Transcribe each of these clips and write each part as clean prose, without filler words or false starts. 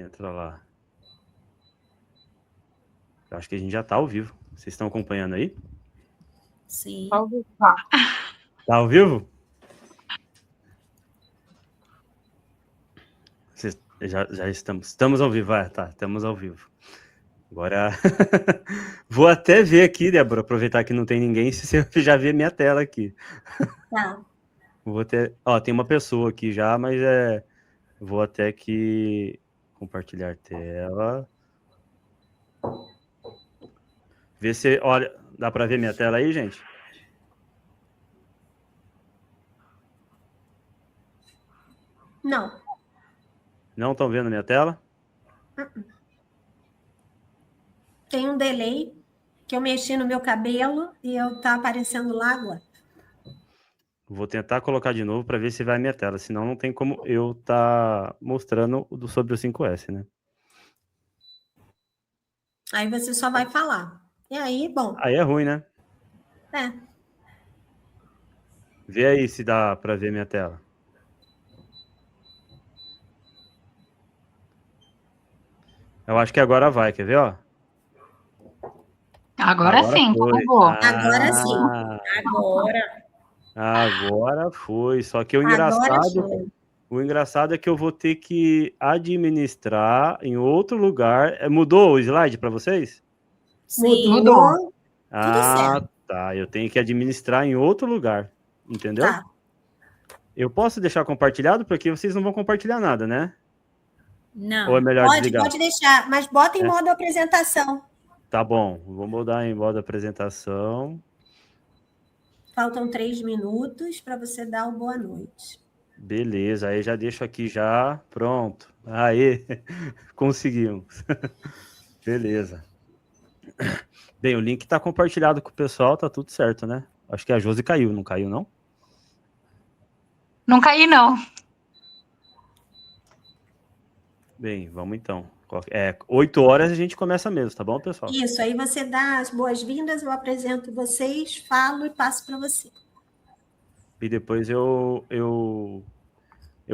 Entra lá. Eu acho que a gente já tá ao vivo. Vocês estão acompanhando aí? Sim. Tá ao vivo? Já estamos ao vivo. Tá, estamos ao vivo. Agora, vou até ver aqui, Débora, aproveitar que não tem ninguém, se você já vê minha tela aqui. Tá. Vou até... Ó, tem uma pessoa aqui já, mas vou até que compartilhar tela. Vê se... Olha, dá para ver minha tela aí, gente? Não. Não estão vendo minha tela? Tem um delay que eu mexi no meu cabelo e tá aparecendo lá agora. Vou tentar colocar de novo para ver se vai a minha tela, senão não tem como eu tá mostrando sobre o 5S, né? Aí você só vai falar. E aí, bom. Aí é ruim, né? É. Vê aí se dá para ver minha tela. Eu acho que agora vai, quer ver, ó? Agora sim, foi. Agora sim. Agora foi. Só que Agora foi. o engraçado é que eu vou ter que administrar em outro lugar. Mudou o slide para vocês? Sim. Mudou. Tudo certo. Tá. Eu tenho que administrar em outro lugar, entendeu? Tá. Eu posso deixar compartilhado porque vocês não vão compartilhar nada, né? Não. Ou é melhor desligar? Pode deixar, mas bota em modo apresentação. Tá bom, vou mudar em modo apresentação. Faltam 3 minutos para você dar o boa noite. Beleza, aí já deixo aqui já, pronto. Aí, conseguimos. Beleza. Bem, o link tá compartilhado com o pessoal, tá tudo certo, né? Acho que a Josi caiu, não caiu, não? Não caí, não. Bem, vamos então. 8 horas a gente começa mesmo, tá bom, pessoal? Isso, aí você dá as boas-vindas, eu apresento vocês, falo e passo para você. E depois eu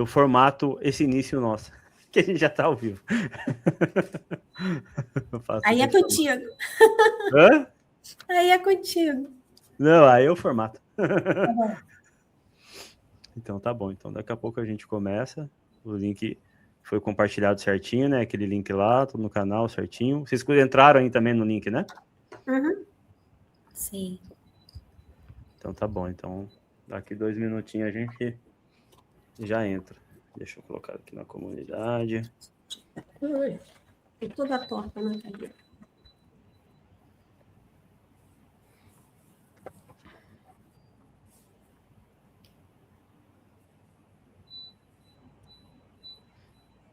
formato esse início nosso, que a gente já tá ao vivo. Aí é contigo. Hã? Aí é contigo. Não, aí eu formato. Tá bom. Então tá bom. Então daqui a pouco a gente começa. O link foi compartilhado certinho, né? Aquele link lá, tô no canal certinho. Vocês entraram aí também no link, né? Uhum. Sim. Então tá bom. Então daqui 2 minutinhos a gente já entra. Deixa eu colocar aqui na comunidade. Tem toda a torta na cadeira.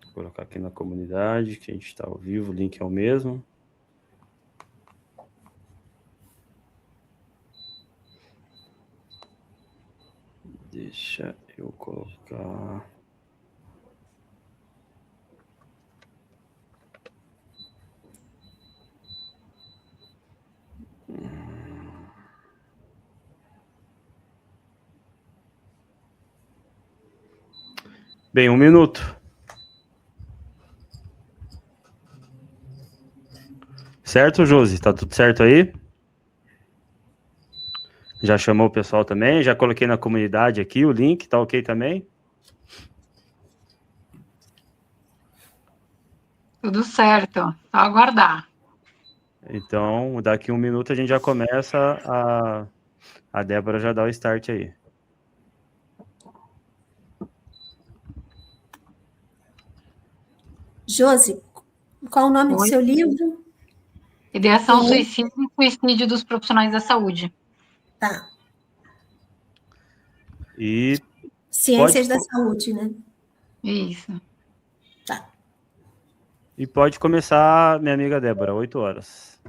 Vou colocar aqui na comunidade, que a gente está ao vivo, o link é o mesmo. Deixa eu colocar... Bem, 1 minuto. Certo, Josi? Tá tudo certo aí? Já chamou o pessoal também? Já coloquei na comunidade aqui o link, tá ok também? Tudo certo. Só aguardar. Então, daqui 1 minuto a gente já começa a Débora já dá o start aí. Josi, qual o nome do seu livro? Ideação, suicídio e suicídio dos profissionais da saúde. Tá. E Ciências da saúde, né? Isso. Tá. E pode começar, minha amiga Débora, 8 horas.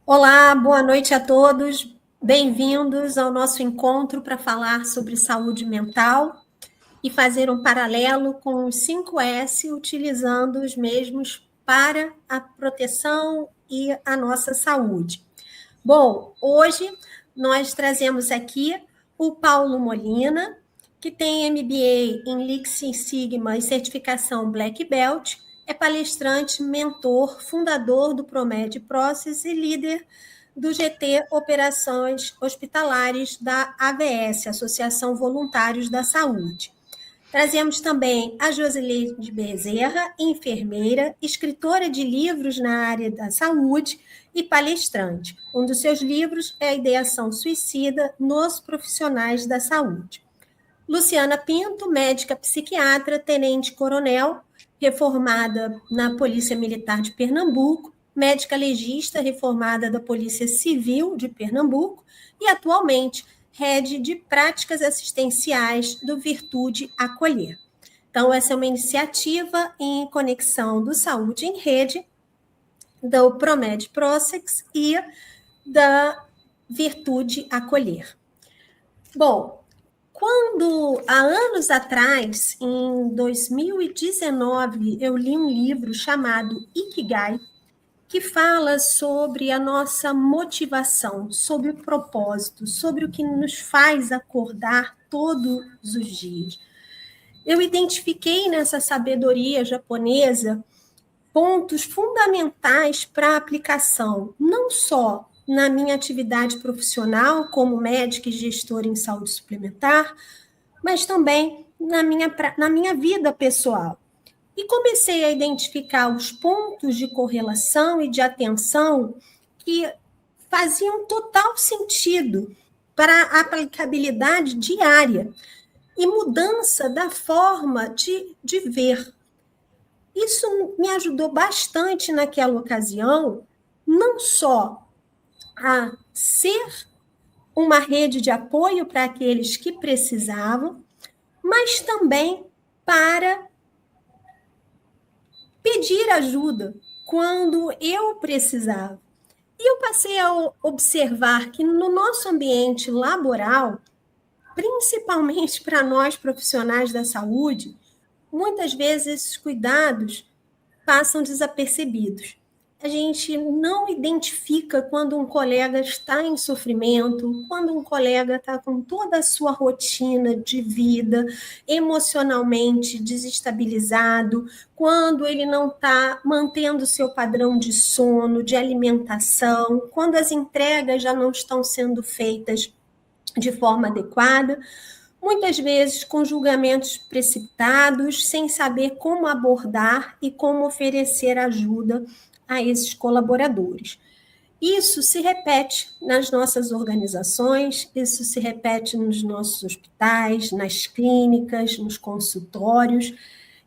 Olá, boa noite a todos. Bem-vindos ao nosso encontro para falar sobre saúde mental e fazer um paralelo com os 5S, utilizando os mesmos para a proteção e a nossa saúde. Bom, hoje nós trazemos aqui o Paulo Molina, que tem MBA em Lean Six Sigma e certificação Black Belt, é palestrante, mentor, fundador do Promed Process e líder do GT Operações Hospitalares da AVS, Associação Voluntários da Saúde. Trazemos também a Josileide Bezerra, enfermeira, escritora de livros na área da saúde e palestrante. Um dos seus livros é a Ideação Suicida nos Profissionais da Saúde. Luciana Pinto, médica psiquiatra, tenente-coronel, reformada na Polícia Militar de Pernambuco, médica legista reformada da Polícia Civil de Pernambuco e, atualmente, Head de Práticas Assistenciais do Virtude Acolher. Então, essa é uma iniciativa em conexão do Saúde em Rede, do Promed Process e da Virtude Acolher. Bom, quando, há anos atrás, em 2019, eu li um livro chamado Ikigai, que fala sobre a nossa motivação, sobre o propósito, sobre o que nos faz acordar todos os dias. Eu identifiquei nessa sabedoria japonesa pontos fundamentais para a aplicação, não só na minha atividade profissional como médica e gestora em saúde suplementar, mas também na minha vida pessoal. E comecei a identificar os pontos de correlação e de atenção que faziam total sentido para a aplicabilidade diária e mudança da forma de ver. Isso me ajudou bastante naquela ocasião, não só a ser uma rede de apoio para aqueles que precisavam, mas também para pedir ajuda quando eu precisava. E eu passei a observar que no nosso ambiente laboral, principalmente para nós profissionais da saúde, muitas vezes esses cuidados passam desapercebidos. A gente não identifica quando um colega está em sofrimento, quando um colega está com toda a sua rotina de vida emocionalmente desestabilizado, quando ele não está mantendo o seu padrão de sono, de alimentação, quando as entregas já não estão sendo feitas de forma adequada, muitas vezes com julgamentos precipitados, sem saber como abordar e como oferecer ajuda a esses colaboradores. Isso se repete nas nossas organizações, isso se repete nos nossos hospitais, nas clínicas, nos consultórios,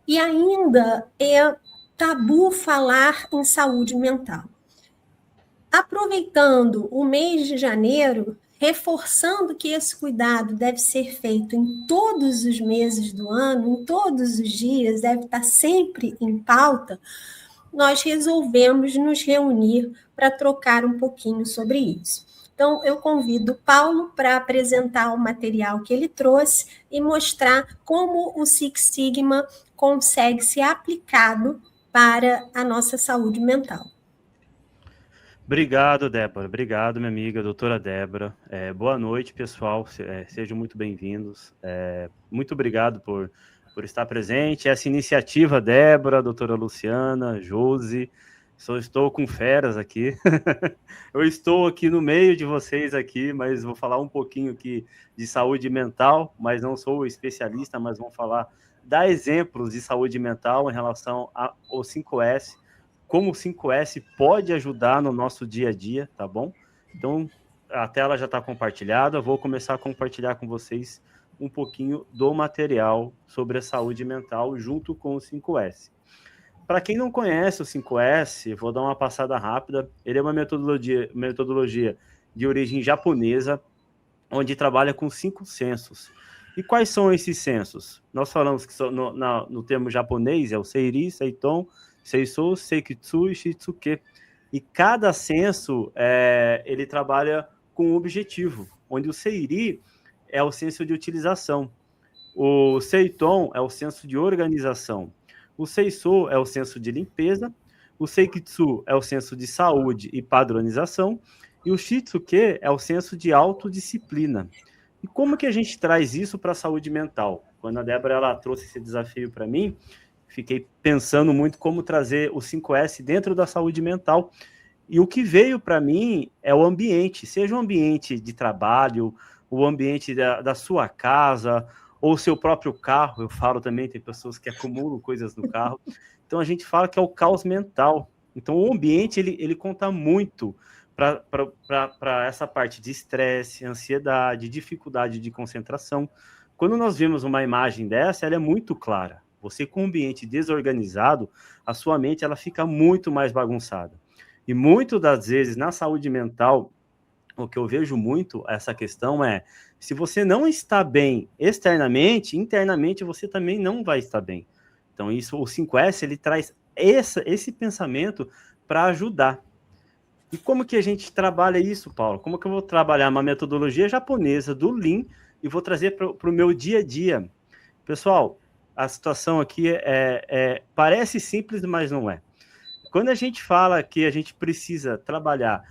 e ainda é tabu falar em saúde mental. Aproveitando o mês de janeiro, reforçando que esse cuidado deve ser feito em todos os meses do ano, em todos os dias, deve estar sempre em pauta, nós resolvemos nos reunir para trocar um pouquinho sobre isso. Então, eu convido o Paulo para apresentar o material que ele trouxe e mostrar como o Six Sigma consegue ser aplicado para a nossa saúde mental. Obrigado, Débora. Obrigado, minha amiga, doutora Débora. Boa noite, pessoal. Sejam muito bem-vindos. Muito obrigado por estar presente. Essa iniciativa, Débora, doutora Luciana, Josi, estou com feras aqui. Eu estou aqui no meio de vocês aqui, mas vou falar um pouquinho aqui de saúde mental, mas não sou especialista, mas vamos dar exemplos de saúde mental em relação ao 5S, como o 5S pode ajudar no nosso dia a dia, tá bom? Então, a tela já está compartilhada, eu vou começar a compartilhar com vocês um pouquinho do material sobre a saúde mental junto com o 5S. Para quem não conhece o 5S, vou dar uma passada rápida. Ele é uma metodologia de origem japonesa, onde trabalha com 5 sensos. E quais são esses sensos? Nós falamos que no termo japonês é o Seiri, Seiton, Seisou, Seikitsu e Shitsuke. E cada senso, ele trabalha com um objetivo, onde o Seiri é o senso de utilização, o Seiton é o senso de organização, o Seisou é o senso de limpeza, o Seikitsu é o senso de saúde e padronização, e o Shitsuke é o senso de autodisciplina. E como que a gente traz isso para a saúde mental? Quando a Débora ela trouxe esse desafio para mim, fiquei pensando muito como trazer o 5S dentro da saúde mental. E o que veio para mim é o ambiente, seja um ambiente de trabalho, o ambiente da sua casa, ou o seu próprio carro. Eu falo também, tem pessoas que acumulam coisas no carro. Então a gente fala que é o caos mental. Então o ambiente ele conta muito para essa parte de estresse, ansiedade, dificuldade de concentração. Quando nós vemos uma imagem dessa, ela é muito clara. Você com um ambiente desorganizado, a sua mente ela fica muito mais bagunçada. E muitas das vezes na saúde mental, o que eu vejo muito essa questão é, se você não está bem externamente, internamente você também não vai estar bem. Então isso, o 5S, ele traz esse pensamento para ajudar. E como que a gente trabalha isso, Paulo? Como que eu vou trabalhar uma metodologia japonesa do Lean e vou trazer para o meu dia a dia? Pessoal, a situação aqui parece simples, mas não é. Quando a gente fala que a gente precisa trabalhar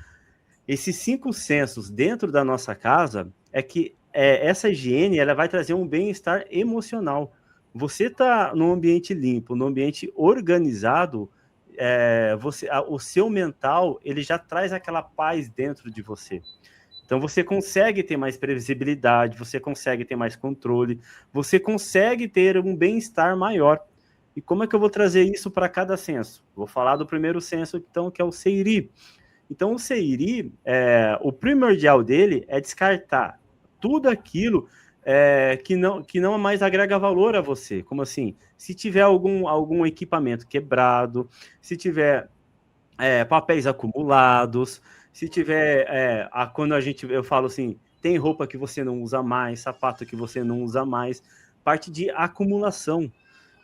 esses 5 sensos dentro da nossa casa, é que essa higiene ela vai trazer um bem-estar emocional. Você está num ambiente limpo, num ambiente organizado, o seu mental ele já traz aquela paz dentro de você. Então você consegue ter mais previsibilidade, você consegue ter mais controle, você consegue ter um bem-estar maior. E como é que eu vou trazer isso para cada senso? Vou falar do primeiro senso, então, que é o Seiri. Então, o Seiri, o primordial dele é descartar tudo aquilo que não mais agrega valor a você. Como assim? Se tiver algum equipamento quebrado, se tiver papéis acumulados, se tiver, quando eu falo assim, tem roupa que você não usa mais, sapato que você não usa mais, parte de acumulação.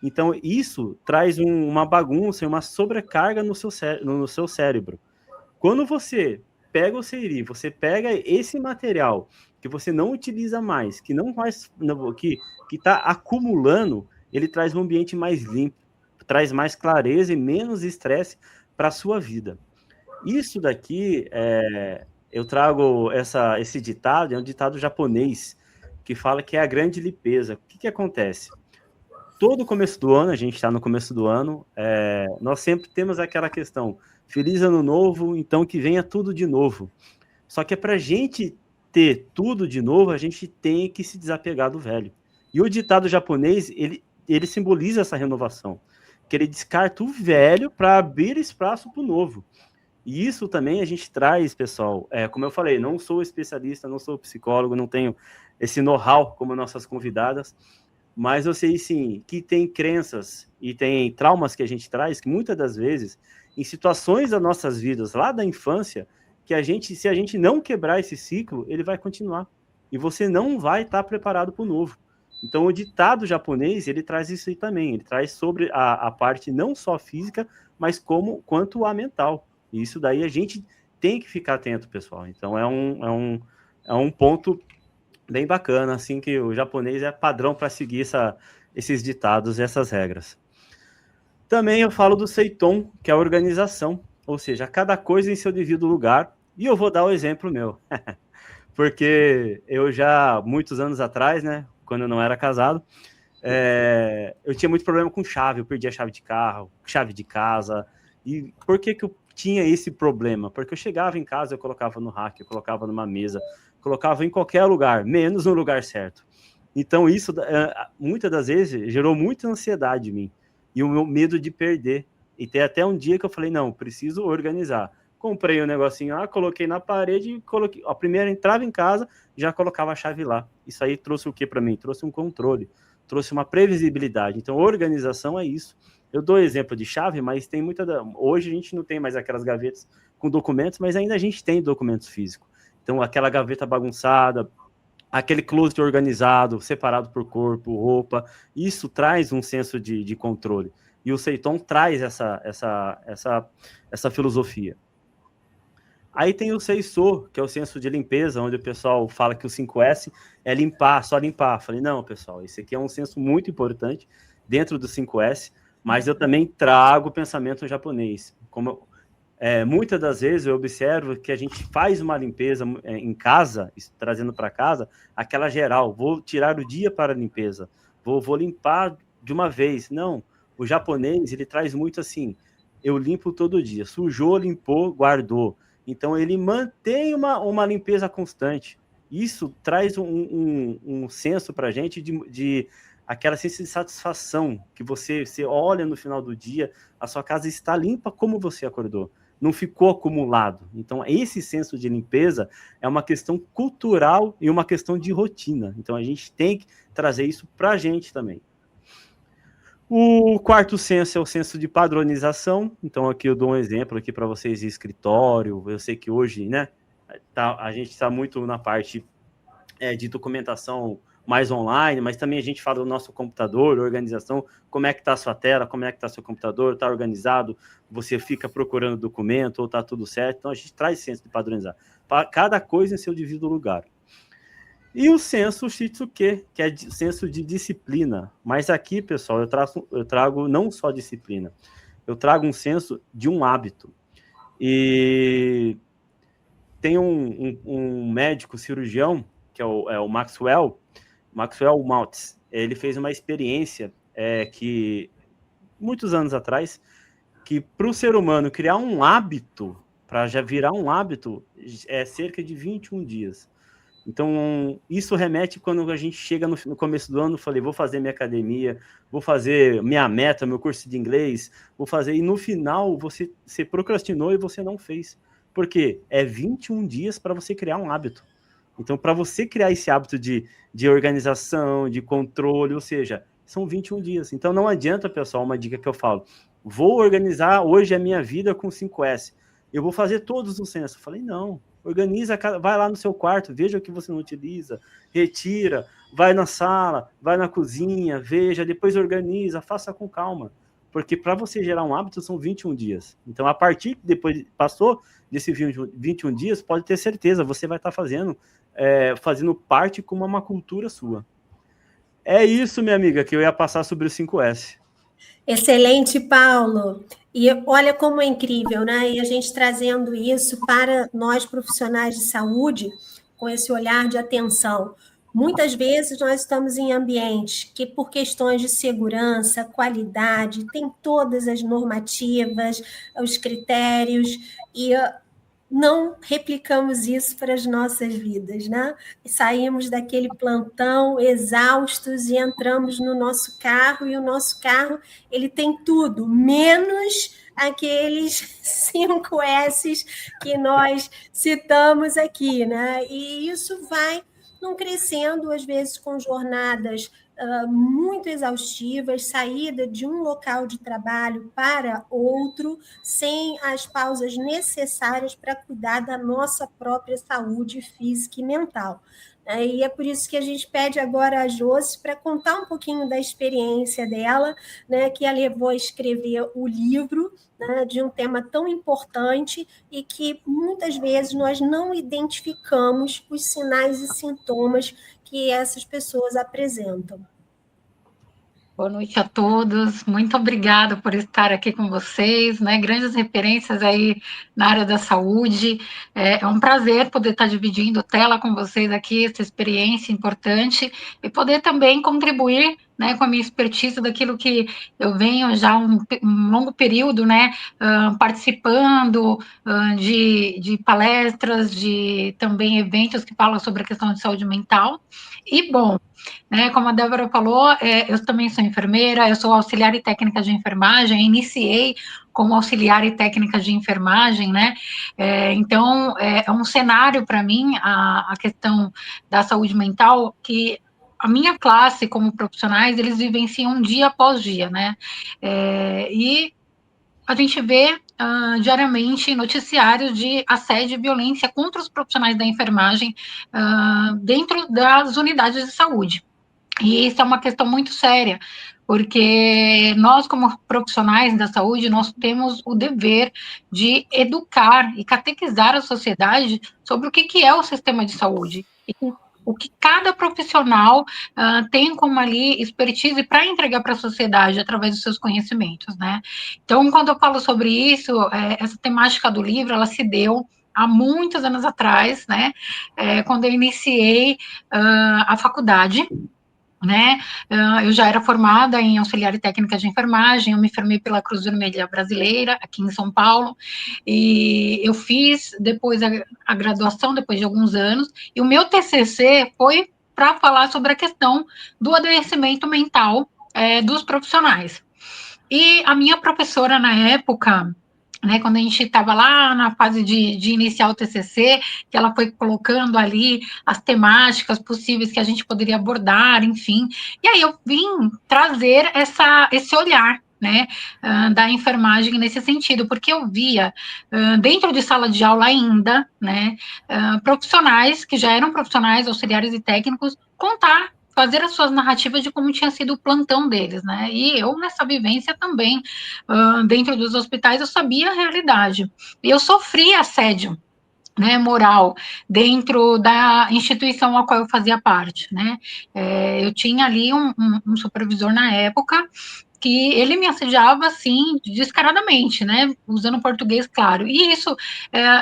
Então, isso traz uma bagunça e uma sobrecarga no seu cérebro. Quando você pega o Seiri, você pega esse material que você não utiliza mais, que não faz, que está acumulando, ele traz um ambiente mais limpo, traz mais clareza e menos estresse para a sua vida. Isso daqui, eu trago esse ditado, é um ditado japonês, que fala que é a grande limpeza. O que acontece? Todo começo do ano, a gente está no começo do ano, nós sempre temos aquela questão, feliz ano novo, então que venha tudo de novo. Só que para a gente ter tudo de novo, a gente tem que se desapegar do velho. E o ditado japonês, ele simboliza essa renovação, que ele descarta o velho para abrir espaço para o novo. E isso também a gente traz, pessoal, como eu falei, não sou especialista, não sou psicólogo, não tenho esse know-how como nossas convidadas, mas eu sei, sim, que tem crenças e tem traumas que a gente traz, que muitas das vezes, em situações das nossas vidas, lá da infância, que se a gente não quebrar esse ciclo, ele vai continuar. E você não vai estar preparado para o novo. Então, o ditado japonês, ele traz isso aí também. Ele traz sobre a parte não só física, mas quanto a mental. E isso daí a gente tem que ficar atento, pessoal. Então, é um ponto bem bacana, assim, que o japonês é padrão para seguir esses ditados e essas regras. Também eu falo do Seiton, que é a organização, ou seja, cada coisa em seu devido lugar, e eu vou dar o exemplo meu, porque eu já, muitos anos atrás, né, quando eu não era casado, eu tinha muito problema com chave, eu perdia a chave de carro, chave de casa, e por que eu tinha esse problema? Porque eu chegava em casa, eu colocava no rack, eu colocava numa mesa, colocava em qualquer lugar, menos no lugar certo. Então, isso, muitas das vezes, gerou muita ansiedade em mim. E o meu medo de perder. E tem até um dia que eu falei, não, preciso organizar. Comprei um negocinho lá, coloquei na parede, a primeira entrava em casa, já colocava a chave lá. Isso aí trouxe o que para mim? Trouxe um controle, trouxe uma previsibilidade. Então, organização é isso. Eu dou exemplo de chave, mas tem hoje a gente não tem mais aquelas gavetas com documentos, mas ainda a gente tem documentos físicos. Então, aquela gaveta bagunçada, aquele closet organizado, separado por corpo, roupa, isso traz um senso de controle. E o Seiton traz essa filosofia. Aí tem o Seiso, que é o senso de limpeza, onde o pessoal fala que o 5S é limpar, só limpar. Falei, não, pessoal, esse aqui é um senso muito importante dentro do 5S, mas eu também trago o pensamento japonês. Muitas das vezes eu observo que a gente faz uma limpeza em casa, trazendo para casa, aquela geral, vou tirar o dia para a limpeza, vou limpar de uma vez. Não, o japonês, ele traz muito assim, eu limpo todo dia, sujou, limpou, guardou. Então, ele mantém uma limpeza constante. Isso traz um senso para a gente de aquela sensação de satisfação, que você olha no final do dia, a sua casa está limpa como você acordou. Não ficou acumulado. Então, esse senso de limpeza é uma questão cultural e uma questão de rotina. Então, a gente tem que trazer isso para a gente também. O quarto senso é o senso de padronização. Então, aqui eu dou um exemplo aqui para vocês de escritório. Eu sei que hoje, né, a gente está muito na parte de documentação mais online, mas também a gente fala do nosso computador, organização, como é que está a sua tela, como é que está seu computador, está organizado, você fica procurando documento ou está tudo certo. Então, a gente traz senso de padronizar. Cada coisa em seu devido lugar. E o senso Shitsuke, que é o senso de disciplina. Mas aqui, pessoal, eu trago não só disciplina, eu trago um senso de um hábito. E tem um médico cirurgião, que é o Maxwell Maltz. Ele fez uma experiência que, muitos anos atrás, que para o ser humano criar um hábito, para já virar um hábito, é cerca de 21 dias. Então, isso remete quando a gente chega no começo do ano, falei, vou fazer minha academia, vou fazer minha meta, meu curso de inglês, vou fazer, e no final você procrastinou e você não fez. Por quê? É 21 dias para você criar um hábito. Então, para você criar esse hábito de organização, de controle, ou seja, são 21 dias. Então, não adianta, pessoal, uma dica que eu falo, vou organizar hoje a minha vida com 5S, eu vou fazer todos os censos. Eu falei, não. Organiza, vai lá no seu quarto, veja o que você não utiliza, retira, vai na sala, vai na cozinha, veja, depois organiza, faça com calma. Porque para você gerar um hábito são 21 dias. Então, a partir que depois passou desses 21 dias, pode ter certeza, você vai estar fazendo parte como uma cultura sua. É isso, minha amiga, que eu ia passar sobre o 5S. Excelente, Paulo. E olha como é incrível, né? E a gente trazendo isso para nós profissionais de saúde, com esse olhar de atenção. Muitas vezes nós estamos em ambientes que, por questões de segurança, qualidade, tem todas as normativas, os critérios, e não replicamos isso para as nossas vidas, né? Saímos daquele plantão exaustos e entramos no nosso carro, e o nosso carro ele tem tudo, menos aqueles 5 S's que nós citamos aqui, né? E isso vai não crescendo, às vezes, com jornadas muito exaustivas, saída de um local de trabalho para outro, sem as pausas necessárias para cuidar da nossa própria saúde física e mental. E é por isso que a gente pede agora a Josi para contar um pouquinho da experiência dela, né, que a levou a escrever o livro, né, de um tema tão importante e que muitas vezes nós não identificamos os sinais e sintomas que essas pessoas apresentam. Boa noite a todos, muito obrigada por estar aqui com vocês, né? Grandes referências aí na área da saúde. É um prazer poder estar dividindo tela com vocês aqui, essa experiência importante, e poder também contribuir, né, com a minha expertise daquilo que eu venho já um longo período, né, participando de palestras, de também eventos que falam sobre a questão de saúde mental. E, bom, como a Débora falou, eu também sou enfermeira, eu sou auxiliar e técnica de enfermagem, iniciei como auxiliar e técnica de enfermagem, né? Então, é um cenário para mim, a questão da saúde mental, que a minha classe, como profissionais, eles vivenciam dia após dia, né? E a gente vê diariamente noticiários de assédio e violência contra os profissionais da enfermagem dentro das unidades de saúde. E isso é uma questão muito séria, porque nós, como profissionais da saúde, nós temos o dever de educar e catequizar a sociedade sobre o que é o sistema de saúde, e o que cada profissional tem como ali expertise para entregar para a sociedade através dos seus conhecimentos, né? Então, quando eu falo sobre isso, essa temática do livro, ela se deu há muitos anos atrás, né? Quando eu iniciei a faculdade, né? Eu já era formada em auxiliar e técnica de enfermagem, eu me formei pela Cruz Vermelha Brasileira, aqui em São Paulo, e eu fiz depois a graduação, depois de alguns anos, e o meu TCC foi para falar sobre a questão do adoecimento mental dos profissionais. E a minha professora, na época, né, quando a gente estava lá na fase de iniciar o TCC, que ela foi colocando ali as temáticas possíveis que a gente poderia abordar, enfim, e aí eu vim trazer esse olhar, né, da enfermagem nesse sentido, porque eu via, dentro de sala de aula ainda, né, profissionais que já eram profissionais, auxiliares e técnicos, contar, fazer as suas narrativas de como tinha sido o plantão deles, né, e eu nessa vivência também, dentro dos hospitais, eu sabia a realidade. E eu sofri assédio, né, moral, dentro da instituição a qual eu fazia parte, né. Eu tinha ali um supervisor na época que ele me assediava, assim, descaradamente, né, usando português claro. E isso,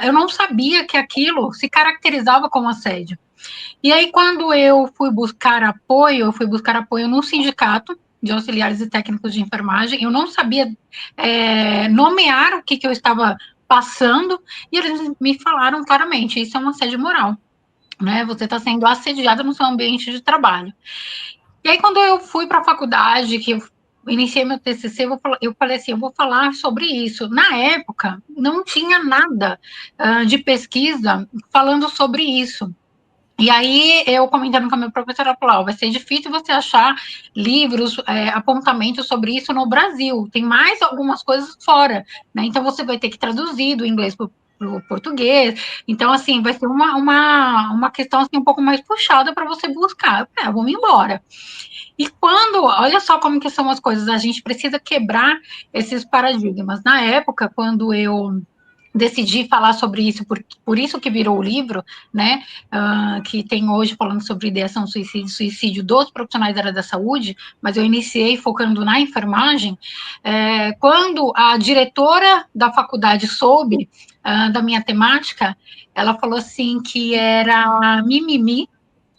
eu não sabia que aquilo se caracterizava como assédio. E aí, quando eu fui buscar apoio num sindicato de auxiliares e técnicos de enfermagem, eu não sabia nomear o que eu estava passando, e eles me falaram claramente, isso é um assédio moral, né, você está sendo assediada no seu ambiente de trabalho. E aí, quando eu fui para a faculdade, que eu iniciei meu TCC, eu falei assim, eu vou falar sobre isso. Na época, não tinha nada de pesquisa falando sobre isso. E aí, eu comentando com a minha professora, ela falou, vai ser difícil você achar livros, apontamentos sobre isso no Brasil, tem mais algumas coisas fora, né, então você vai ter que traduzir do inglês para o português, então, assim, vai ser uma questão, assim, um pouco mais puxada para você buscar, vamos embora. E olha só como que são as coisas, a gente precisa quebrar esses paradigmas. Na época, quando eu decidi falar sobre isso, por isso que virou o livro, né, que tem hoje falando sobre ideação suicídio dos profissionais da área da saúde, mas eu iniciei focando na enfermagem, quando a diretora da faculdade soube da minha temática, ela falou assim que era mimimi,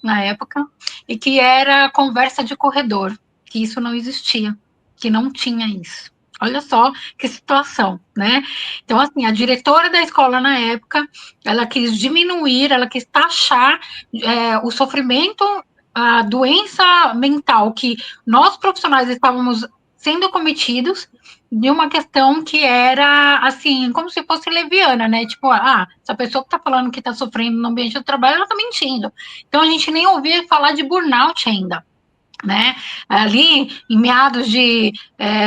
na época, e que era conversa de corredor, que isso não existia, que não tinha isso. Olha só que situação, né? Então, assim, a diretora da escola na época, ela quis diminuir, ela quis taxar o sofrimento, a doença mental que nós profissionais estávamos sendo cometidos de uma questão que era, assim, como se fosse leviana, né? Tipo, essa pessoa que está falando que está sofrendo no ambiente do trabalho, ela está mentindo. Então, a gente nem ouvia falar de burnout ainda, né? Ali, em meados de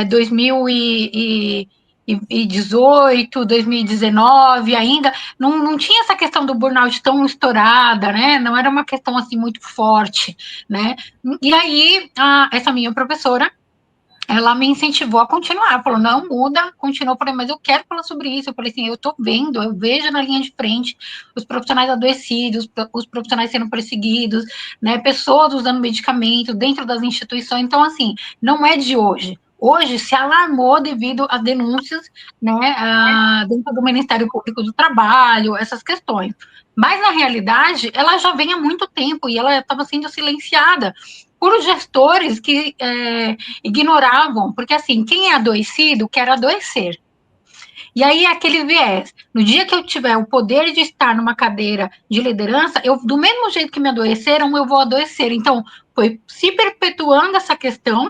2018, 2019, ainda, não tinha essa questão do burnout tão estourada, né? Não era uma questão, assim, muito forte, né? E aí, essa minha professora, ela me incentivou a continuar, falou, não, muda, continua, eu falei, mas eu quero falar sobre isso, eu falei assim, eu tô vendo, eu vejo na linha de frente os profissionais adoecidos, os profissionais sendo perseguidos, né, pessoas usando medicamento dentro das instituições, então, assim, não é de hoje. Hoje se alarmou devido às denúncias, né, dentro do Ministério Público do Trabalho, essas questões. Mas, na realidade, ela já vem há muito tempo e ela estava sendo silenciada por gestores que ignoravam, porque assim, quem é adoecido quer adoecer. E aí, aquele viés, no dia que eu tiver o poder de estar numa cadeira de liderança, do mesmo jeito que me adoeceram, eu vou adoecer. Então, foi se perpetuando essa questão,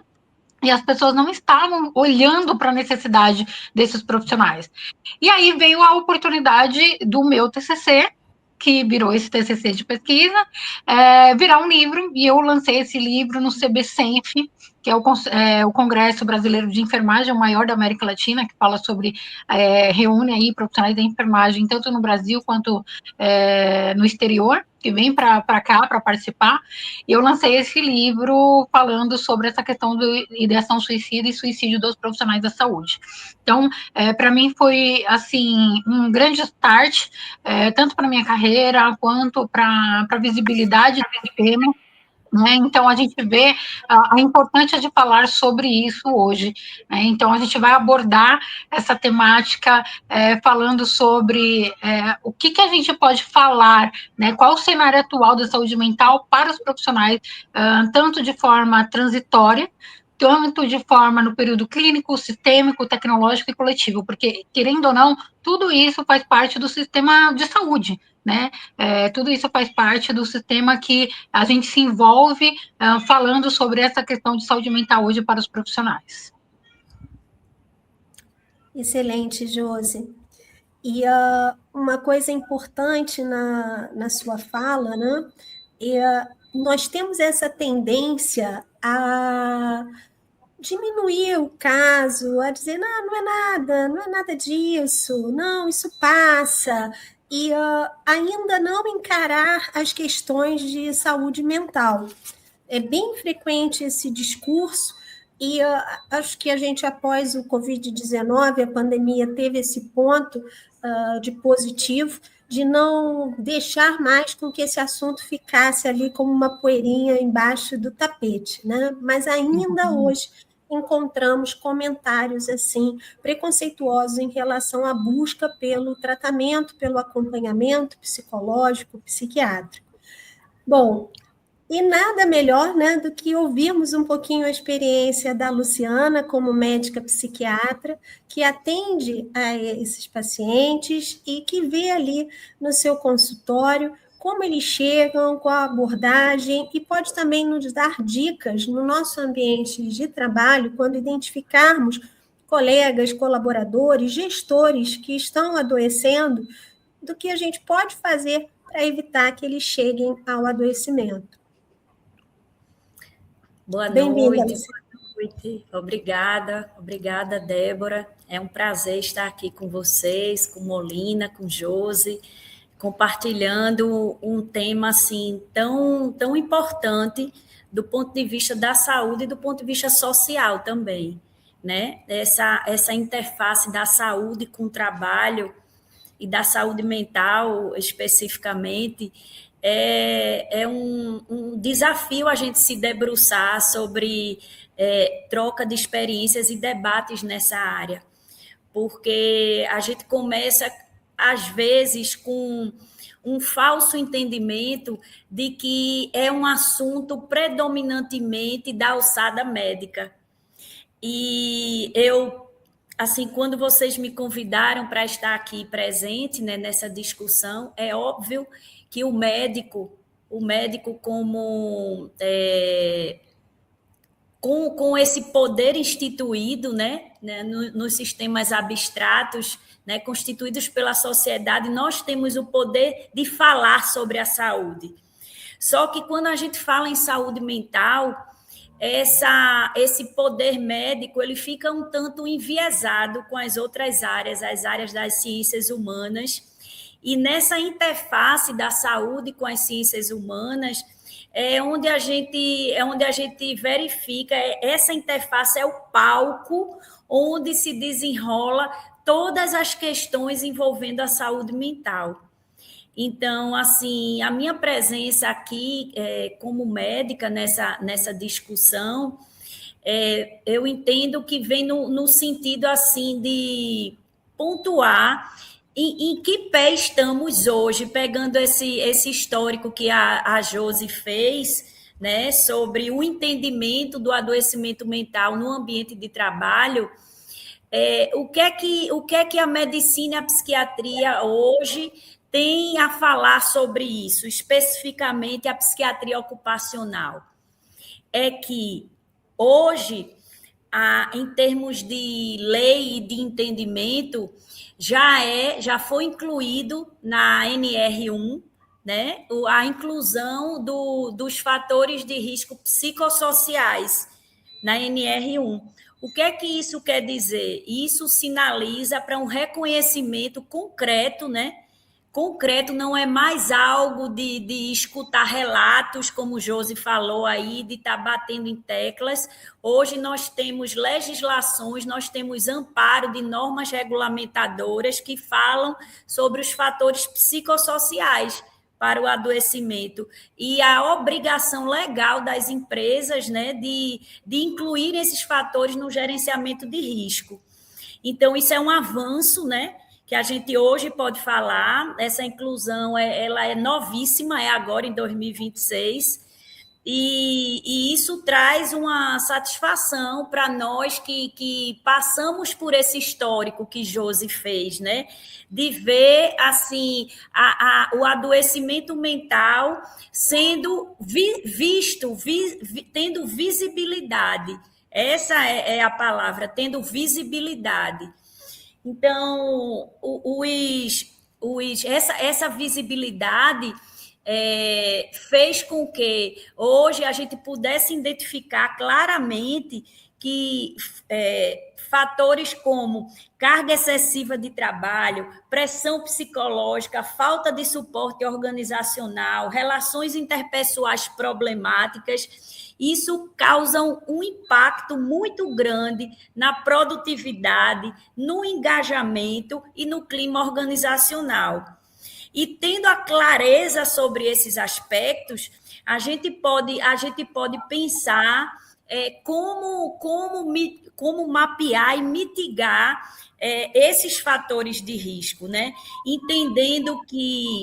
e as pessoas não estavam olhando para a necessidade desses profissionais. E aí veio a oportunidade do meu TCC, que virou esse TCC de pesquisa, virar um livro, e eu lancei esse livro no CBCenf, que é o Congresso Brasileiro de Enfermagem, o maior da América Latina, que fala sobre, reúne aí profissionais da enfermagem, tanto no Brasil quanto no exterior, que vem para cá para participar, e eu lancei esse livro falando sobre essa questão do ideação suicida e suicídio dos profissionais da saúde. Então, para mim foi, assim, um grande start, tanto para minha carreira, quanto para a visibilidade do tema, né? Então, a gente vê a importância de falar sobre isso hoje, né? Então, a gente vai abordar essa temática falando sobre o que a gente pode falar, né? Qual o cenário atual da saúde mental para os profissionais, tanto de forma transitória, tanto de forma no período clínico, sistêmico, tecnológico e coletivo, porque, querendo ou não, tudo isso faz parte do sistema de saúde, né? Tudo isso faz parte do sistema que a gente se envolve falando sobre essa questão de saúde mental hoje para os profissionais. Excelente, Josi. E uma coisa importante na sua fala, né? Nós temos essa tendência a diminuir o caso, a dizer, não é nada disso, não, isso passa, e ainda não encarar as questões de saúde mental. É bem frequente esse discurso, e acho que a gente, após o Covid-19, a pandemia teve esse ponto de positivo, de não deixar mais com que esse assunto ficasse ali como uma poeirinha embaixo do tapete, né? Mas ainda hoje encontramos comentários assim preconceituosos em relação à busca pelo tratamento, pelo acompanhamento psicológico, psiquiátrico. Bom, e nada melhor, né, do que ouvirmos um pouquinho a experiência da Luciana como médica psiquiatra, que atende a esses pacientes e que vê ali no seu consultório como eles chegam, qual a abordagem, e pode também nos dar dicas no nosso ambiente de trabalho, quando identificarmos colegas, colaboradores, gestores que estão adoecendo, do que a gente pode fazer para evitar que eles cheguem ao adoecimento. Boa noite. Obrigada, Débora. É um prazer estar aqui com vocês, com Molina, com Josi, compartilhando um tema assim tão importante do ponto de vista da saúde e do ponto de vista social também, né? Essa interface da saúde com o trabalho e da saúde mental especificamente, é um desafio a gente se debruçar sobre troca de experiências e debates nessa área, porque a gente começa, às vezes, com um falso entendimento de que é um assunto predominantemente da alçada médica. E eu, assim, quando vocês me convidaram para estar aqui presente, né, nessa discussão, é óbvio que o médico como com esse poder instituído, né, nos sistemas abstratos, né, constituídos pela sociedade, nós temos o poder de falar sobre a saúde. Só que quando a gente fala em saúde mental, esse poder médico ele fica um tanto enviesado com as outras áreas, as áreas das ciências humanas, e nessa interface da saúde com as ciências humanas é onde a gente verifica, essa interface é o palco onde se desenrola todas as questões envolvendo a saúde mental. Então, assim, a minha presença aqui como médica nessa discussão, eu entendo que vem no sentido, assim, de pontuar em que pé estamos hoje, pegando esse histórico que a Josi fez, né, sobre o entendimento do adoecimento mental no ambiente de trabalho. O que é que a medicina e a psiquiatria hoje tem a falar sobre isso, especificamente a psiquiatria ocupacional? É que hoje, em termos de lei e de entendimento, já foi incluído na NR1, né, a inclusão dos fatores de risco psicossociais na NR1. O que é que isso quer dizer? Isso sinaliza para um reconhecimento concreto, né, concreto, não é mais algo de escutar relatos, como o Josi falou aí, de estar batendo em teclas. Hoje nós temos legislações, nós temos amparo de normas regulamentadoras que falam sobre os fatores psicossociais para o adoecimento e a obrigação legal das empresas, né, de incluir esses fatores no gerenciamento de risco. Então, isso é um avanço, né, que a gente hoje pode falar. Essa inclusão ela é novíssima, é agora em 2026, e isso traz uma satisfação para nós que passamos por esse histórico que Josi fez, né? De ver assim o adoecimento mental sendo visto, tendo visibilidade. Essa é a palavra, tendo visibilidade. Então, essa visibilidade fez com que hoje a gente pudesse identificar claramente que fatores como carga excessiva de trabalho, pressão psicológica, falta de suporte organizacional, relações interpessoais problemáticas, isso causa um impacto muito grande na produtividade, no engajamento e no clima organizacional. E tendo a clareza sobre esses aspectos, a gente pode pensar como mapear e mitigar esses fatores de risco, né? Entendendo que,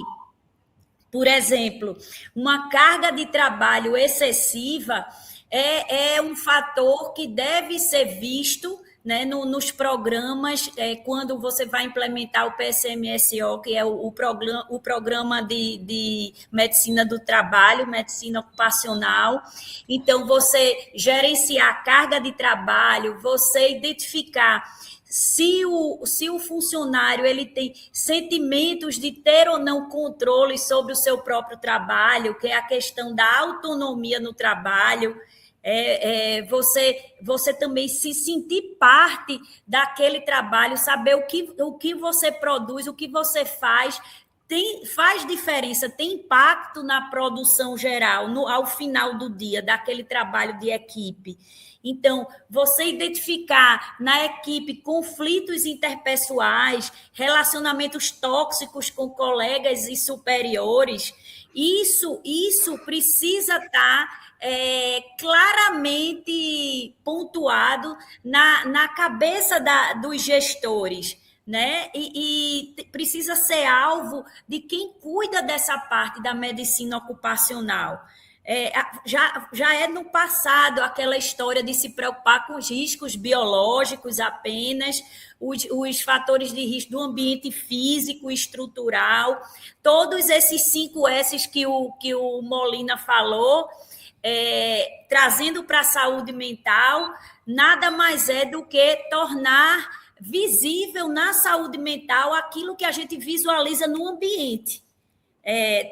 por exemplo, uma carga de trabalho excessiva é um fator que deve ser visto, né, nos programas, quando você vai implementar o PSMSO, que é o programa de medicina do trabalho, medicina ocupacional. Então, você gerenciar a carga de trabalho, você identificar se o funcionário ele tem sentimentos de ter ou não controle sobre o seu próprio trabalho, que é a questão da autonomia no trabalho, você também se sentir parte daquele trabalho, saber o que você produz, o que você faz diferença, tem impacto na produção geral, ao final do dia, daquele trabalho de equipe. Então, você identificar na equipe conflitos interpessoais, relacionamentos tóxicos com colegas e superiores, isso precisa estar claramente pontuado na cabeça dos gestores, né? E precisa ser alvo de quem cuida dessa parte da medicina ocupacional. Já é no passado aquela história de se preocupar com os riscos biológicos apenas, os fatores de risco do ambiente físico, estrutural, todos esses 5 S's que o Molina falou, trazendo para a saúde mental, nada mais é do que tornar visível na saúde mental aquilo que a gente visualiza no ambiente.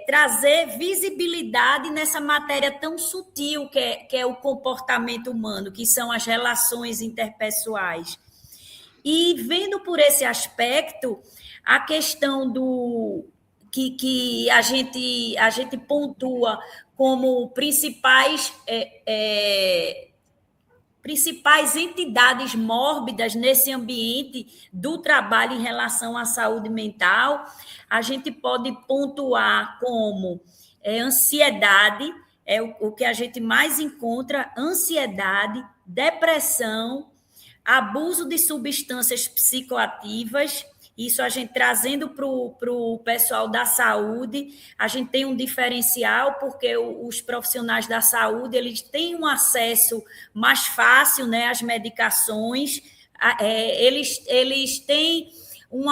Trazer visibilidade nessa matéria tão sutil que é o comportamento humano, que são as relações interpessoais. E vendo por esse aspecto, a questão que a gente pontua como principais entidades mórbidas nesse ambiente do trabalho em relação à saúde mental, a gente pode pontuar como ansiedade, o que a gente mais encontra, ansiedade, depressão, abuso de substâncias psicoativas. Isso a gente trazendo para o pessoal da saúde, a gente tem um diferencial, porque os profissionais da saúde eles têm um acesso mais fácil, né, às medicações, eles têm um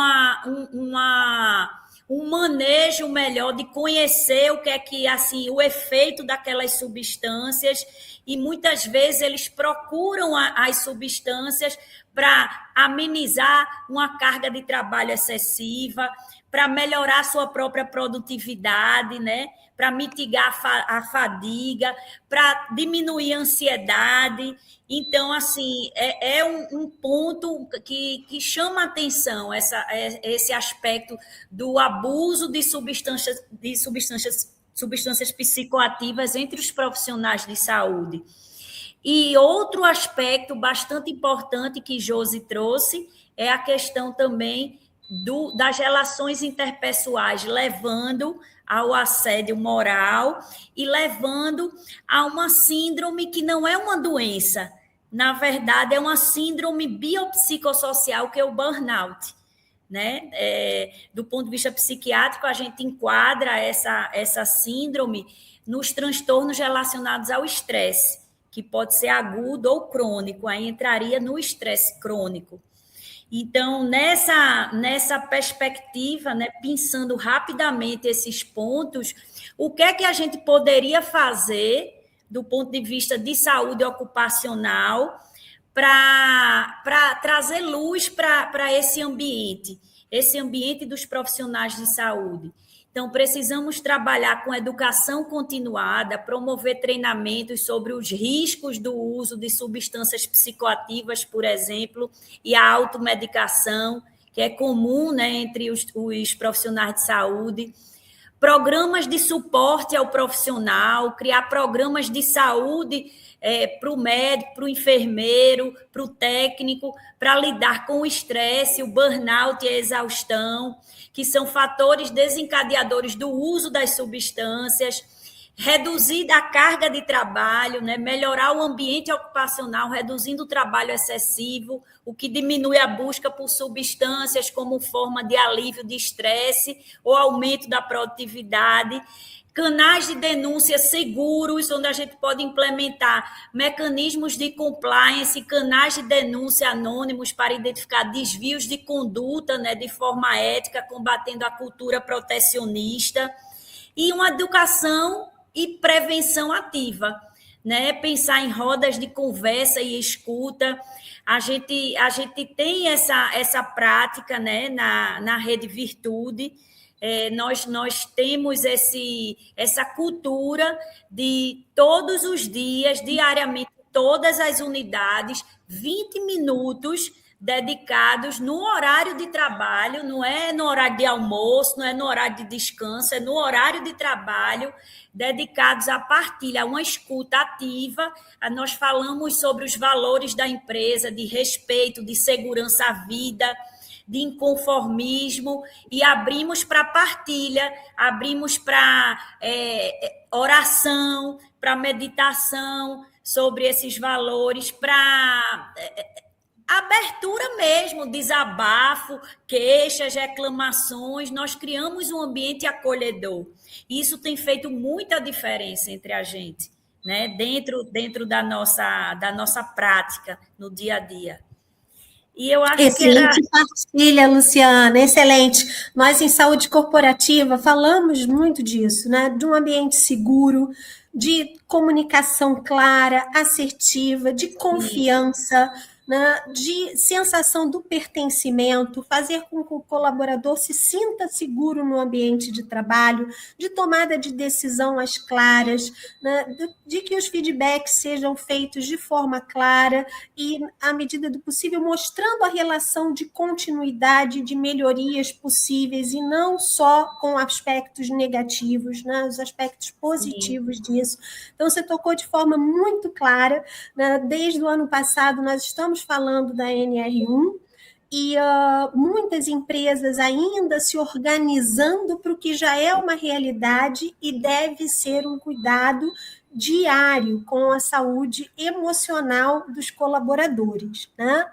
manejo melhor de conhecer o que é que, assim, o efeito daquelas substâncias, e muitas vezes eles procuram as substâncias para amenizar uma carga de trabalho excessiva, para melhorar a sua própria produtividade, né? Para mitigar a fadiga, para diminuir a ansiedade. Então, assim, é um ponto que chama a atenção, esse aspecto do abuso de substâncias psicoativas entre os profissionais de saúde. E outro aspecto bastante importante que Josi trouxe é a questão também das relações interpessoais, levando ao assédio moral e levando a uma síndrome que não é uma doença, na verdade é uma síndrome biopsicossocial, que é o burnout. Né? Do ponto de vista psiquiátrico, a gente enquadra essa síndrome nos transtornos relacionados ao estresse, que pode ser agudo ou crônico, aí entraria no estresse crônico. Então, nessa perspectiva, né, pensando rapidamente esses pontos, o que é que a gente poderia fazer do ponto de vista de saúde ocupacional para trazer luz para esse ambiente dos profissionais de saúde? Então, precisamos trabalhar com educação continuada, promover treinamentos sobre os riscos do uso de substâncias psicoativas, por exemplo, e a automedicação, que é comum, né, entre os profissionais de saúde. Programas de suporte ao profissional, criar programas de saúde para o médico, para o enfermeiro, para o técnico, para lidar com o estresse, o burnout e a exaustão, que são fatores desencadeadores do uso das substâncias, reduzir a carga de trabalho, né? Melhorar o ambiente ocupacional, reduzindo o trabalho excessivo, o que diminui a busca por substâncias como forma de alívio de estresse ou aumento da produtividade. Canais de denúncia seguros, onde a gente pode implementar mecanismos de compliance, canais de denúncia anônimos para identificar desvios de conduta, né, de forma ética, combatendo a cultura protecionista, e uma educação e prevenção ativa, né? Pensar em rodas de conversa e escuta. A gente tem essa prática, né, na Rede Virtude. Nós temos essa cultura de todos os dias, diariamente, todas as unidades, 20 minutos dedicados no horário de trabalho, não é no horário de almoço, não é no horário de descanso, é no horário de trabalho, dedicados à partilha, a uma escuta ativa. Nós falamos sobre os valores da empresa, de respeito, de segurança à vida, de inconformismo, e abrimos para partilha, abrimos para oração, para meditação sobre esses valores, para abertura mesmo, desabafo, queixas, reclamações. Nós criamos um ambiente acolhedor. Isso tem feito muita diferença entre a gente, né? Dentro da nossa prática no dia a dia. E eu acho excelente partilha, Luciana, excelente. Nós, em saúde corporativa, falamos muito disso, né? De um ambiente seguro, de comunicação clara, assertiva, de confiança, né? De sensação do pertencimento, fazer com que o colaborador se sinta seguro no ambiente de trabalho, de tomada de decisão às claras, né? De que os feedbacks sejam feitos de forma clara e, à medida do possível, mostrando a relação de continuidade, de melhorias possíveis, e não só com aspectos negativos, né? Os aspectos positivos disso. Então, você tocou de forma muito clara, né? Desde o ano passado, nós estamos falando da NR1, e muitas empresas ainda se organizando para o que já é uma realidade e deve ser um cuidado diário com a saúde emocional dos colaboradores, né?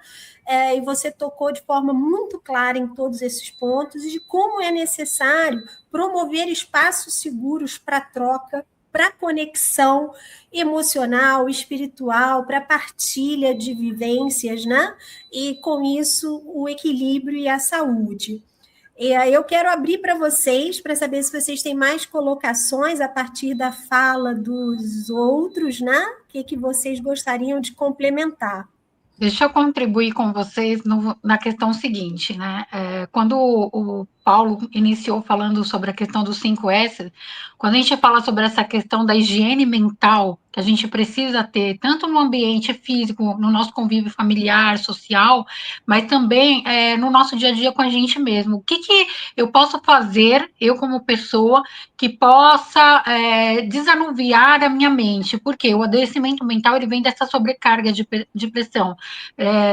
E você tocou de forma muito clara em todos esses pontos, e de como é necessário promover espaços seguros para troca, para conexão emocional, espiritual, para partilha de vivências, né? E, com isso, o equilíbrio e a saúde. Eu quero abrir para vocês, para saber se vocês têm mais colocações a partir da fala dos outros, né? O que vocês gostariam de complementar? Deixa eu contribuir com vocês na questão seguinte, né? Quando o Paulo iniciou falando sobre a questão dos 5S, quando a gente fala sobre essa questão da higiene mental que a gente precisa ter, tanto no ambiente físico, no nosso convívio familiar, social, mas também no nosso dia a dia com a gente mesmo. O que eu posso fazer, eu como pessoa, que possa desanuviar a minha mente? Porque o adoecimento mental ele vem dessa sobrecarga de pressão.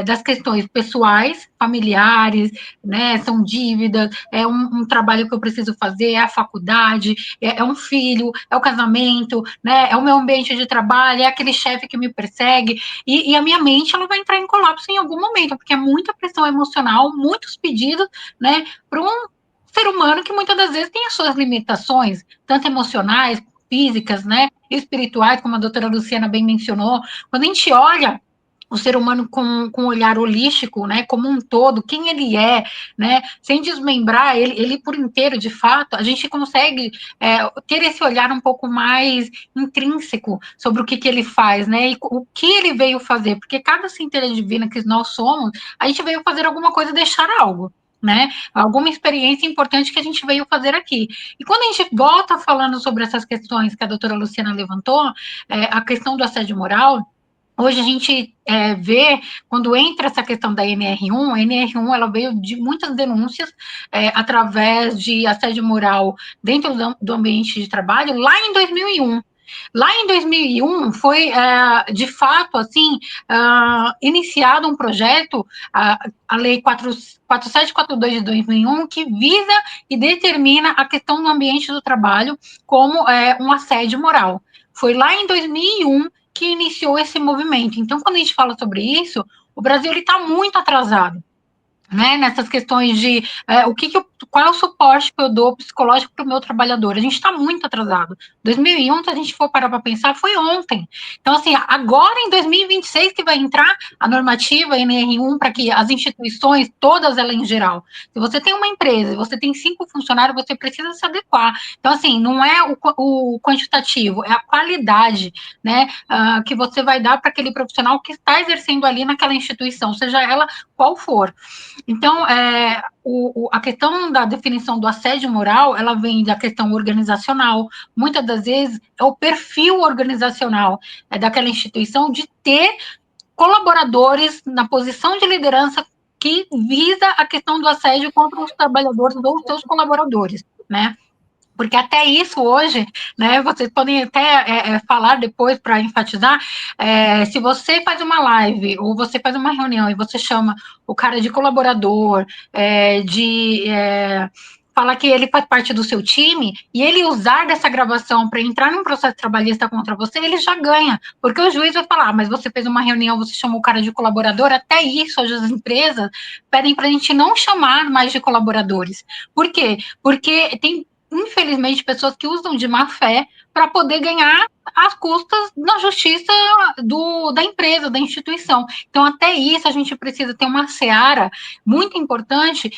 Das questões pessoais, familiares, né, são dívidas, é um trabalho que eu preciso fazer, é a faculdade, é um filho, é o casamento, né, é o meu ambiente de trabalho, é aquele chefe que me persegue, e a minha mente ela vai entrar em colapso em algum momento, porque é muita pressão emocional, muitos pedidos, né, para um ser humano que muitas das vezes tem as suas limitações, tanto emocionais, físicas, né, espirituais, como a doutora Luciana bem mencionou. Quando a gente olha o ser humano com um olhar holístico, né, como um todo, quem ele é, né, sem desmembrar ele por inteiro, de fato, a gente consegue ter esse olhar um pouco mais intrínseco sobre o que ele faz, né, e o que ele veio fazer, porque cada centelha divina que nós somos, a gente veio fazer alguma coisa e deixar algo, né, alguma experiência importante que a gente veio fazer aqui. E quando a gente volta falando sobre essas questões que a doutora Luciana levantou, a questão do assédio moral, hoje a gente vê, quando entra essa questão da NR1, a NR1 ela veio de muitas denúncias através de assédio moral dentro do ambiente de trabalho, lá em 2001. Lá em 2001 foi, de fato, assim, iniciado um projeto, a Lei 4742 de 2001, que visa e determina a questão do ambiente do trabalho como um assédio moral. Foi lá em 2001 que iniciou esse movimento. Então, quando a gente fala sobre isso, o Brasil está muito atrasado, né, nessas questões de qual é o suporte que eu dou psicológico para o meu trabalhador. A gente está muito atrasado. 2001, se a gente for parar para pensar, foi ontem. Então, assim, agora em 2026 que vai entrar a normativa NR1 para que as instituições, todas elas em geral, se você tem uma empresa, você tem 5 funcionários, você precisa se adequar. Então, assim, não é o quantitativo, é a qualidade, né, que você vai dar para aquele profissional que está exercendo ali naquela instituição, seja ela qual for. Então, a questão da definição do assédio moral, ela vem da questão organizacional, muitas das vezes é o perfil organizacional daquela instituição de ter colaboradores na posição de liderança que visa a questão do assédio contra os trabalhadores ou os seus colaboradores, né? Porque até isso hoje, né, vocês podem até falar depois para enfatizar, se você faz uma live ou você faz uma reunião e você chama o cara de colaborador, falar que ele faz parte do seu time, e ele usar dessa gravação para entrar num processo trabalhista contra você, ele já ganha, porque o juiz vai falar, mas você fez uma reunião, você chamou o cara de colaborador, até isso, hoje as empresas pedem para a gente não chamar mais de colaboradores. Por quê? Porque tem infelizmente, pessoas que usam de má fé para poder ganhar às custas da justiça da empresa, da instituição. Então, até isso, a gente precisa ter uma seara muito importante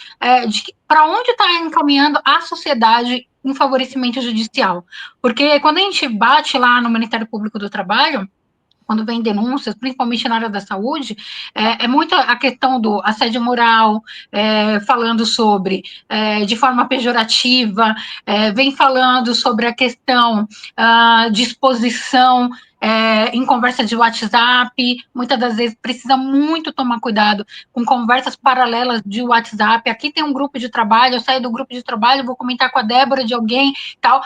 de para onde está encaminhando a sociedade em favorecimento judicial. Porque quando a gente bate lá no Ministério Público do Trabalho, quando vem denúncias, principalmente na área da saúde, é muito a questão do assédio moral, falando sobre, de forma pejorativa, vem falando sobre a questão de exposição em conversa de WhatsApp, muitas das vezes precisa muito tomar cuidado com conversas paralelas de WhatsApp. Aqui tem um grupo de trabalho, eu saio do grupo de trabalho, vou comentar com a Débora de alguém, tal,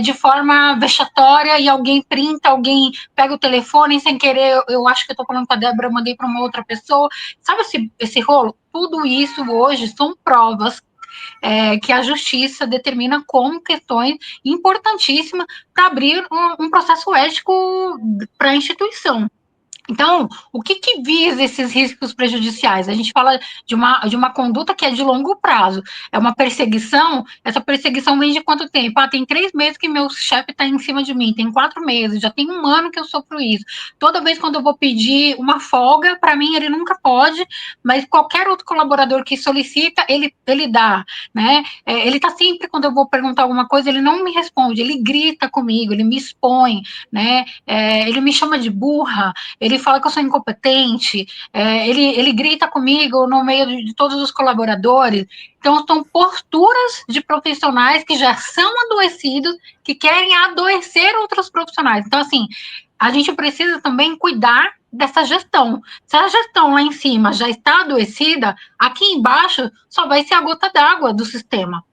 de forma vexatória, e alguém printa, alguém pega o telefone, sem querer, eu acho que eu estou falando com a Débora, eu mandei para uma outra pessoa, sabe esse rolo? Tudo isso hoje são provas que a justiça determina como questões importantíssimas para abrir um processo ético para a instituição. Então, o que visa esses riscos prejudiciais? A gente fala de uma conduta que é de longo prazo, é uma perseguição, essa perseguição vem de quanto tempo? Tem 3 meses que meu chefe está em cima de mim, tem 4 meses, já tem 1 ano que eu sofro isso. Toda vez quando eu vou pedir uma folga, para mim ele nunca pode, mas qualquer outro colaborador que solicita, ele dá, né? Ele está sempre, quando eu vou perguntar alguma coisa, ele não me responde, ele grita comigo, ele me expõe, né? Ele me chama de burra, ele ele fala que eu sou incompetente, ele grita comigo no meio de todos os colaboradores. Então, são posturas de profissionais que já são adoecidos, que querem adoecer outros profissionais. Então, assim, a gente precisa também cuidar dessa gestão. Se a gestão lá em cima já está adoecida, aqui embaixo só vai ser a gota d'água do sistema.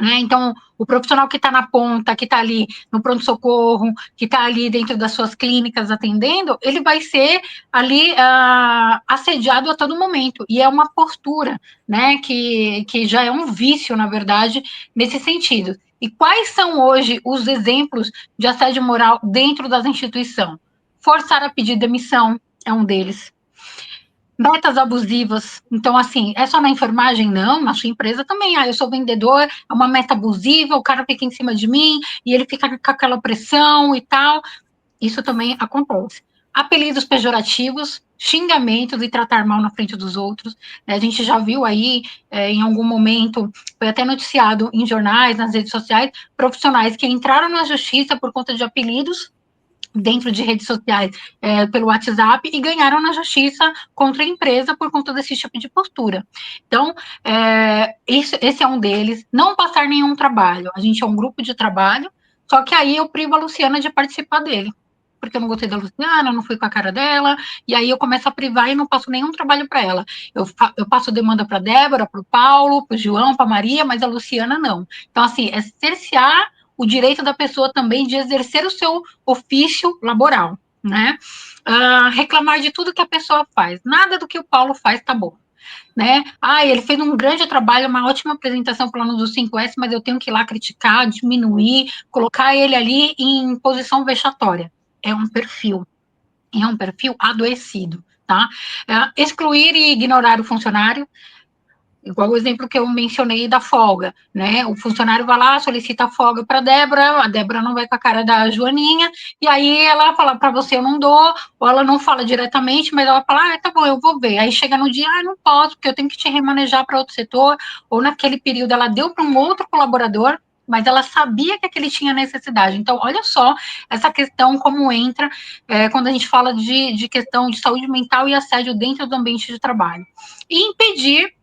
Então, o profissional que está na ponta, que está ali no pronto-socorro, que está ali dentro das suas clínicas atendendo, ele vai ser ali assediado a todo momento. E é uma postura, né, que já é um vício, na verdade, nesse sentido. E quais são hoje os exemplos de assédio moral dentro das instituições? Forçar a pedir demissão é um deles. Metas abusivas. Então, assim, é só na enfermagem? Não, na sua empresa também. Eu sou vendedor, é uma meta abusiva, o cara fica em cima de mim e ele fica com aquela pressão e tal. Isso também acontece. Apelidos pejorativos, xingamentos e tratar mal na frente dos outros. A gente já viu aí, em algum momento, foi até noticiado em jornais, nas redes sociais, profissionais que entraram na justiça por conta de apelidos dentro de redes sociais, pelo WhatsApp, e ganharam na justiça contra a empresa por conta desse tipo de postura. Então, esse é um deles. Não passar nenhum trabalho. A gente é um grupo de trabalho, só que aí eu privo a Luciana de participar dele, porque eu não gostei da Luciana, não fui com a cara dela, e aí eu começo a privar e não passo nenhum trabalho para ela. Eu passo demanda para a Débora, para o Paulo, para o João, para a Maria, mas a Luciana não. Então, assim, é cercear o direito da pessoa também de exercer o seu ofício laboral, né? Reclamar de tudo que a pessoa faz. Nada do que o Paulo faz tá bom, né? Ele fez um grande trabalho, uma ótima apresentação falando do 5S, mas eu tenho que ir lá criticar, diminuir, colocar ele ali em posição vexatória. É um perfil adoecido, tá? Excluir e ignorar o funcionário, igual o exemplo que eu mencionei da folga, né? O funcionário vai lá, solicita a folga para a Débora não vai com a cara da Joaninha, e aí ela fala para você, eu não dou, ou ela não fala diretamente, mas ela fala, tá bom, eu vou ver. Aí chega no dia, não posso, porque eu tenho que te remanejar para outro setor, ou naquele período ela deu para um outro colaborador, mas ela sabia que aquele tinha necessidade. Então, olha só essa questão como entra quando a gente fala de questão de saúde mental e assédio dentro do ambiente de trabalho. E impedir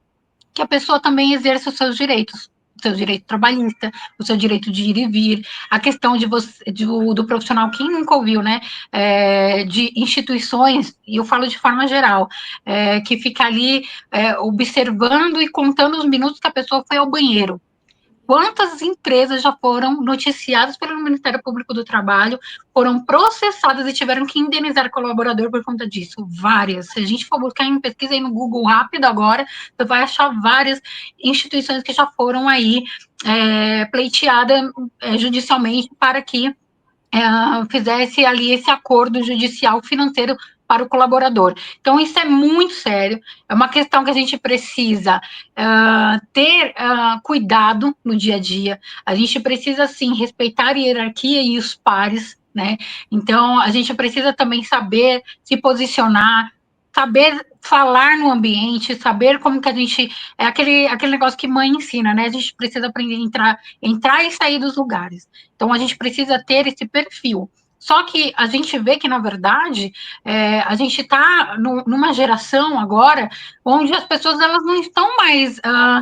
que a pessoa também exerça os seus direitos, o seu direito trabalhista, o seu direito de ir e vir, a questão do profissional, quem nunca ouviu, né, de instituições, e eu falo de forma geral, que fica ali observando e contando os minutos que a pessoa foi ao banheiro. Quantas empresas já foram noticiadas pelo Ministério Público do Trabalho, foram processadas e tiveram que indenizar o colaborador por conta disso? Várias. Se a gente for buscar em pesquisa aí no Google rápido agora, você vai achar várias instituições que já foram aí pleiteadas judicialmente para que fizesse ali esse acordo judicial financeiro para o colaborador. Então, isso é muito sério, é uma questão que a gente precisa ter cuidado no dia a dia, a gente precisa, sim, respeitar a hierarquia e os pares, né? Então, a gente precisa também saber se posicionar, saber falar no ambiente, saber como que a gente... É aquele negócio que mãe ensina, né? A gente precisa aprender a entrar e sair dos lugares. Então, a gente precisa ter esse perfil. Só que a gente vê que, na verdade, a gente está numa geração agora onde as pessoas elas não estão mais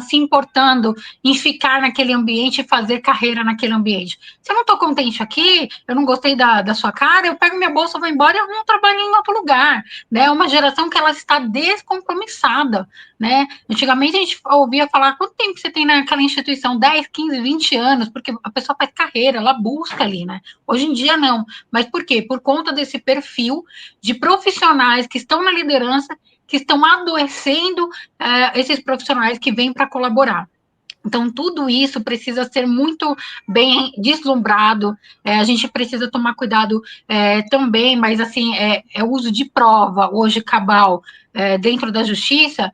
se importando em ficar naquele ambiente e fazer carreira naquele ambiente. Se eu não estou contente aqui, eu não gostei da sua cara, eu pego minha bolsa, vou embora e arrumo um trabalho em outro lugar. Né? É uma geração que ela está descompromissada. Né? Antigamente a gente ouvia falar, quanto tempo você tem naquela instituição? 10, 15, 20 anos, porque a pessoa faz carreira, ela busca ali, né? Hoje em dia não. Mas por quê? Por conta desse perfil de profissionais que estão na liderança, que estão adoecendo esses profissionais que vêm para colaborar. Então, tudo isso precisa ser muito bem deslumbrado, a gente precisa tomar cuidado também, mas, assim, o uso de prova, hoje, cabal, dentro da justiça,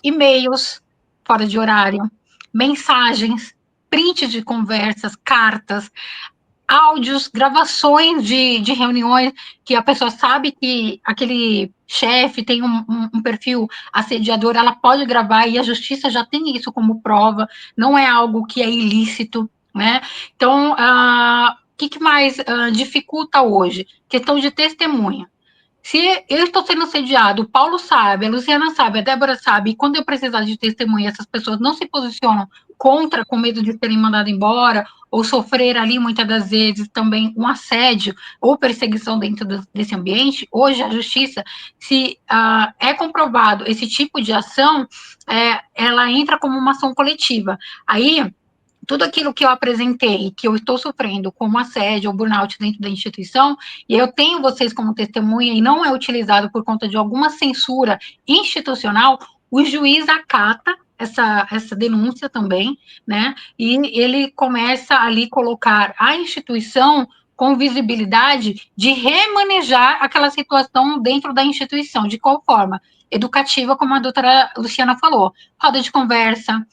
e-mails fora de horário, mensagens, print de conversas, cartas, áudios, gravações de reuniões que a pessoa sabe que aquele chefe tem um perfil assediador, ela pode gravar e a justiça já tem isso como prova, não é algo que é ilícito, né? Então, o que mais dificulta hoje? Questão de testemunha. Se eu estou sendo assediado, o Paulo sabe, a Luciana sabe, a Débora sabe, e quando eu precisar de testemunha, essas pessoas não se posicionam contra, com medo de serem mandadas embora, ou sofrer ali, muitas das vezes, também um assédio ou perseguição dentro desse ambiente, hoje a justiça, se é comprovado esse tipo de ação, ela entra como uma ação coletiva. Aí, tudo aquilo que eu apresentei, que eu estou sofrendo como assédio ou burnout dentro da instituição, e eu tenho vocês como testemunha e não é utilizado por conta de alguma censura institucional, o juiz acata essa denúncia também, né? E ele começa ali colocar a instituição com visibilidade de remanejar aquela situação dentro da instituição. De qual forma? Educativa, como a doutora Luciana falou. Roda de conversa,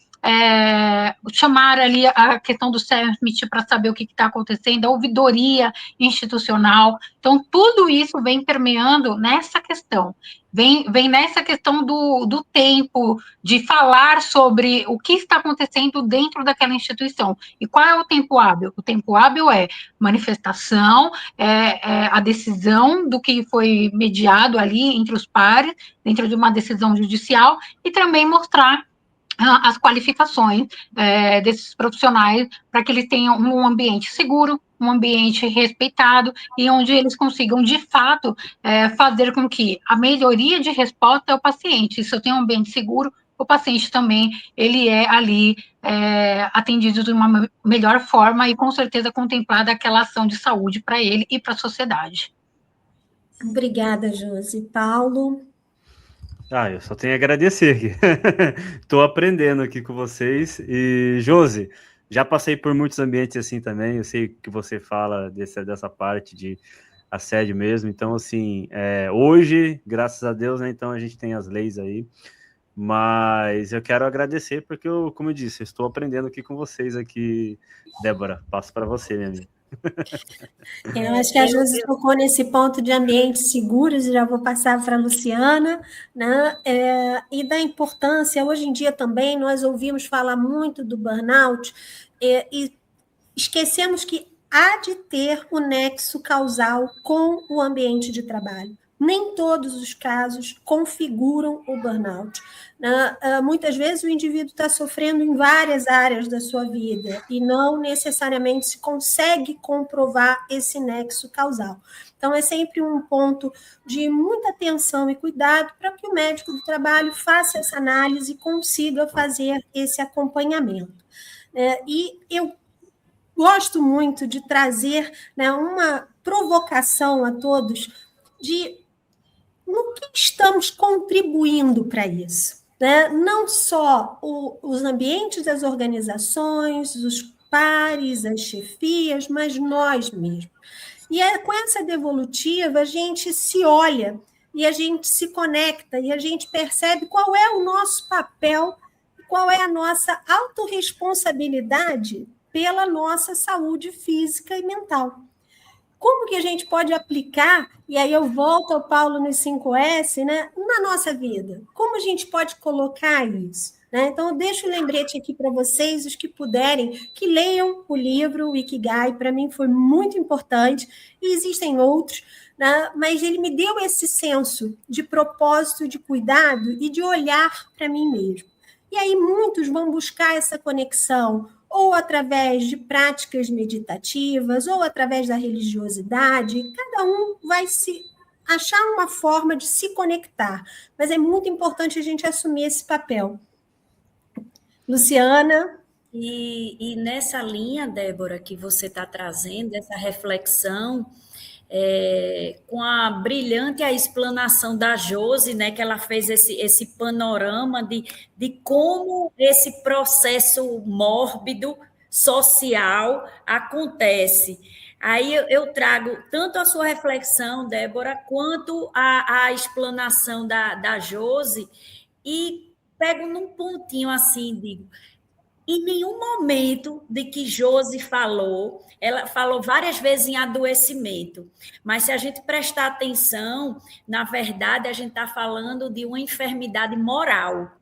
chamar ali a questão do CERMIT para saber o que está acontecendo, a ouvidoria institucional. Então, tudo isso vem permeando nessa questão. Vem nessa questão do tempo, de falar sobre o que está acontecendo dentro daquela instituição. E qual é o tempo hábil? O tempo hábil é manifestação, a decisão do que foi mediado ali entre os pares, dentro de uma decisão judicial, e também mostrar as qualificações desses profissionais para que eles tenham um ambiente seguro, um ambiente respeitado e onde eles consigam, de fato, fazer com que a melhoria de resposta é o paciente. E se eu tenho um ambiente seguro, o paciente também, ele é ali atendido de uma melhor forma e, com certeza, contemplada aquela ação de saúde para ele e para a sociedade. Obrigada, Josi. Paulo? Eu só tenho a agradecer aqui. Estou aprendendo aqui com vocês. E, Josi, já passei por muitos ambientes assim também. Eu sei que você fala dessa parte de assédio mesmo. Então, assim, hoje, graças a Deus, né, então a gente tem as leis aí. Mas eu quero agradecer porque, como eu disse, eu estou aprendendo aqui com vocês aqui. Débora, passo para você, minha amiga. Eu acho que a Josi tocou nesse ponto de ambientes seguros, e já vou passar para a Luciana, né? E da importância, hoje em dia também, nós ouvimos falar muito do burnout, e esquecemos que há de ter o nexo causal com o ambiente de trabalho. Nem todos os casos configuram o burnout. Muitas vezes o indivíduo está sofrendo em várias áreas da sua vida e não necessariamente se consegue comprovar esse nexo causal. Então, é sempre um ponto de muita atenção e cuidado para que o médico do trabalho faça essa análise e consiga fazer esse acompanhamento. E eu gosto muito de trazer, né, uma provocação a todos de no que estamos contribuindo para isso, né? Não só os ambientes das organizações, os pares, as chefias, mas nós mesmos. E com essa devolutiva, a gente se olha e a gente se conecta e a gente percebe qual é o nosso papel, qual é a nossa autorresponsabilidade pela nossa saúde física e mental. Como que a gente pode aplicar, e aí eu volto ao Paulo nos 5S, né, na nossa vida? Como a gente pode colocar isso? Né? Então, eu deixo o lembrete aqui para vocês, os que puderem, que leiam o livro, o Ikigai, para mim foi muito importante, e existem outros, né? Mas ele me deu esse senso de propósito, de cuidado e de olhar para mim mesmo. E aí muitos vão buscar essa conexão, ou através de práticas meditativas, ou através da religiosidade, cada um vai se achar uma forma de se conectar, mas é muito importante a gente assumir esse papel. Luciana? E nessa linha, Débora, que você está trazendo, essa reflexão, com a brilhante explanação da Josi, né, que ela fez esse panorama de como esse processo mórbido social acontece. Aí eu trago tanto a sua reflexão, Débora, quanto a explanação da Josi, e pego num pontinho assim, digo, em nenhum momento de que Josi falou, ela falou várias vezes em adoecimento, mas se a gente prestar atenção, na verdade, a gente está falando de uma enfermidade moral.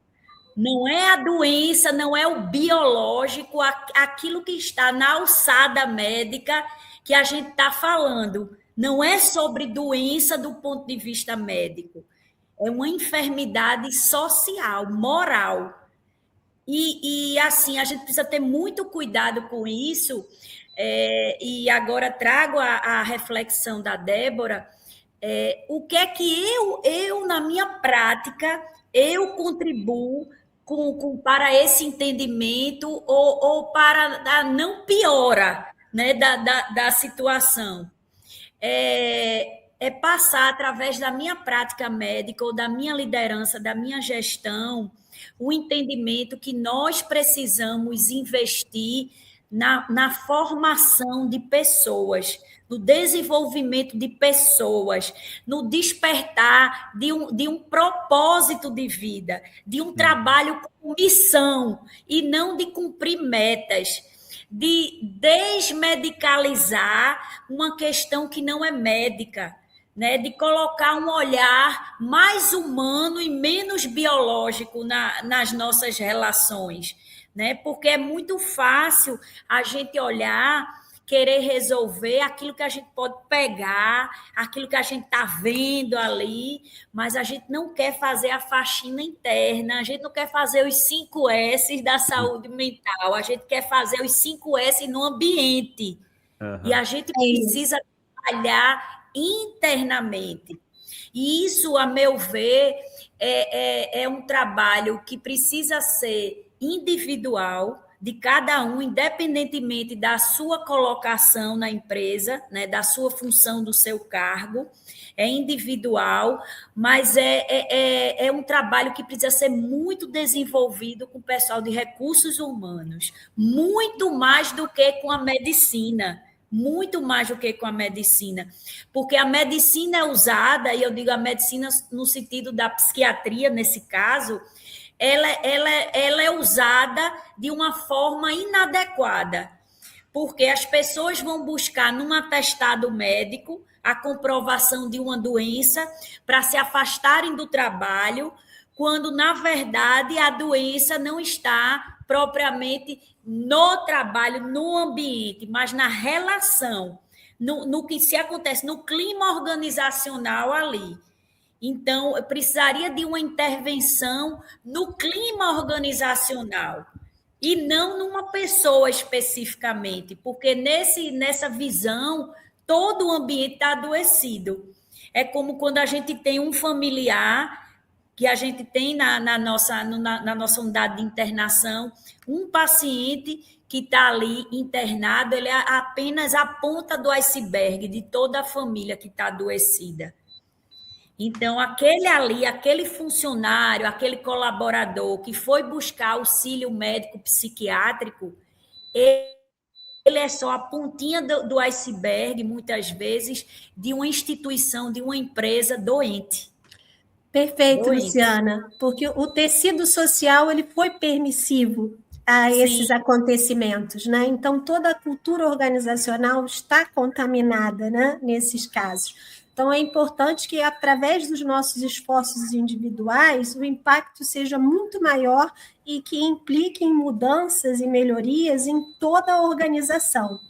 Não é a doença, não é o biológico, aquilo que está na alçada médica que a gente está falando. Não é sobre doença do ponto de vista médico. É uma enfermidade social, moral. E assim, a gente precisa ter muito cuidado com isso. E agora trago a reflexão da Débora. O que é que eu na minha prática, eu contribuo para esse entendimento ou para a não piora, né, da situação? Passar através da minha prática médica ou da minha liderança, da minha gestão, o entendimento que nós precisamos investir na formação de pessoas, no desenvolvimento de pessoas, no despertar de um propósito de vida, de um trabalho com missão e não de cumprir metas, de desmedicalizar uma questão que não é médica, né? De colocar um olhar mais humano e menos biológico nas nossas relações, né? Porque é muito fácil a gente olhar, querer resolver aquilo que a gente pode pegar, aquilo que a gente está vendo ali, mas a gente não quer fazer a faxina interna, a gente não quer fazer os 5 S da saúde mental, a gente quer fazer os 5 S no ambiente. E a gente precisa trabalhar internamente. E isso, a meu ver, é um trabalho que precisa ser individual, de cada um, independentemente da sua colocação na empresa, né, da sua função, do seu cargo, é individual, mas é um trabalho que precisa ser muito desenvolvido com o pessoal de recursos humanos, muito mais do que com a medicina, muito mais do que com a medicina, porque a medicina é usada, e eu digo a medicina no sentido da psiquiatria, nesse caso, ela é usada de uma forma inadequada, porque as pessoas vão buscar num atestado médico a comprovação de uma doença para se afastarem do trabalho, quando, na verdade, a doença não está propriamente no trabalho, no ambiente, mas na relação, no que se acontece, no clima organizacional ali. Então, eu precisaria de uma intervenção no clima organizacional e não numa pessoa especificamente, porque nessa visão, todo o ambiente está adoecido. É como quando a gente tem um familiar, que a gente tem na nossa unidade de internação, um paciente que está ali internado, ele é apenas a ponta do iceberg de toda a família que está adoecida. Então, aquele funcionário, aquele colaborador que foi buscar auxílio médico psiquiátrico, ele é só a pontinha do iceberg, muitas vezes, de uma instituição, de uma empresa doente. Perfeito, Luciana, porque o tecido social ele foi permissivo a esses acontecimentos, né? Então, toda a cultura organizacional está contaminada, né, nesses casos. Então, é importante que, através dos nossos esforços individuais, o impacto seja muito maior e que implique em mudanças e melhorias em toda a organização.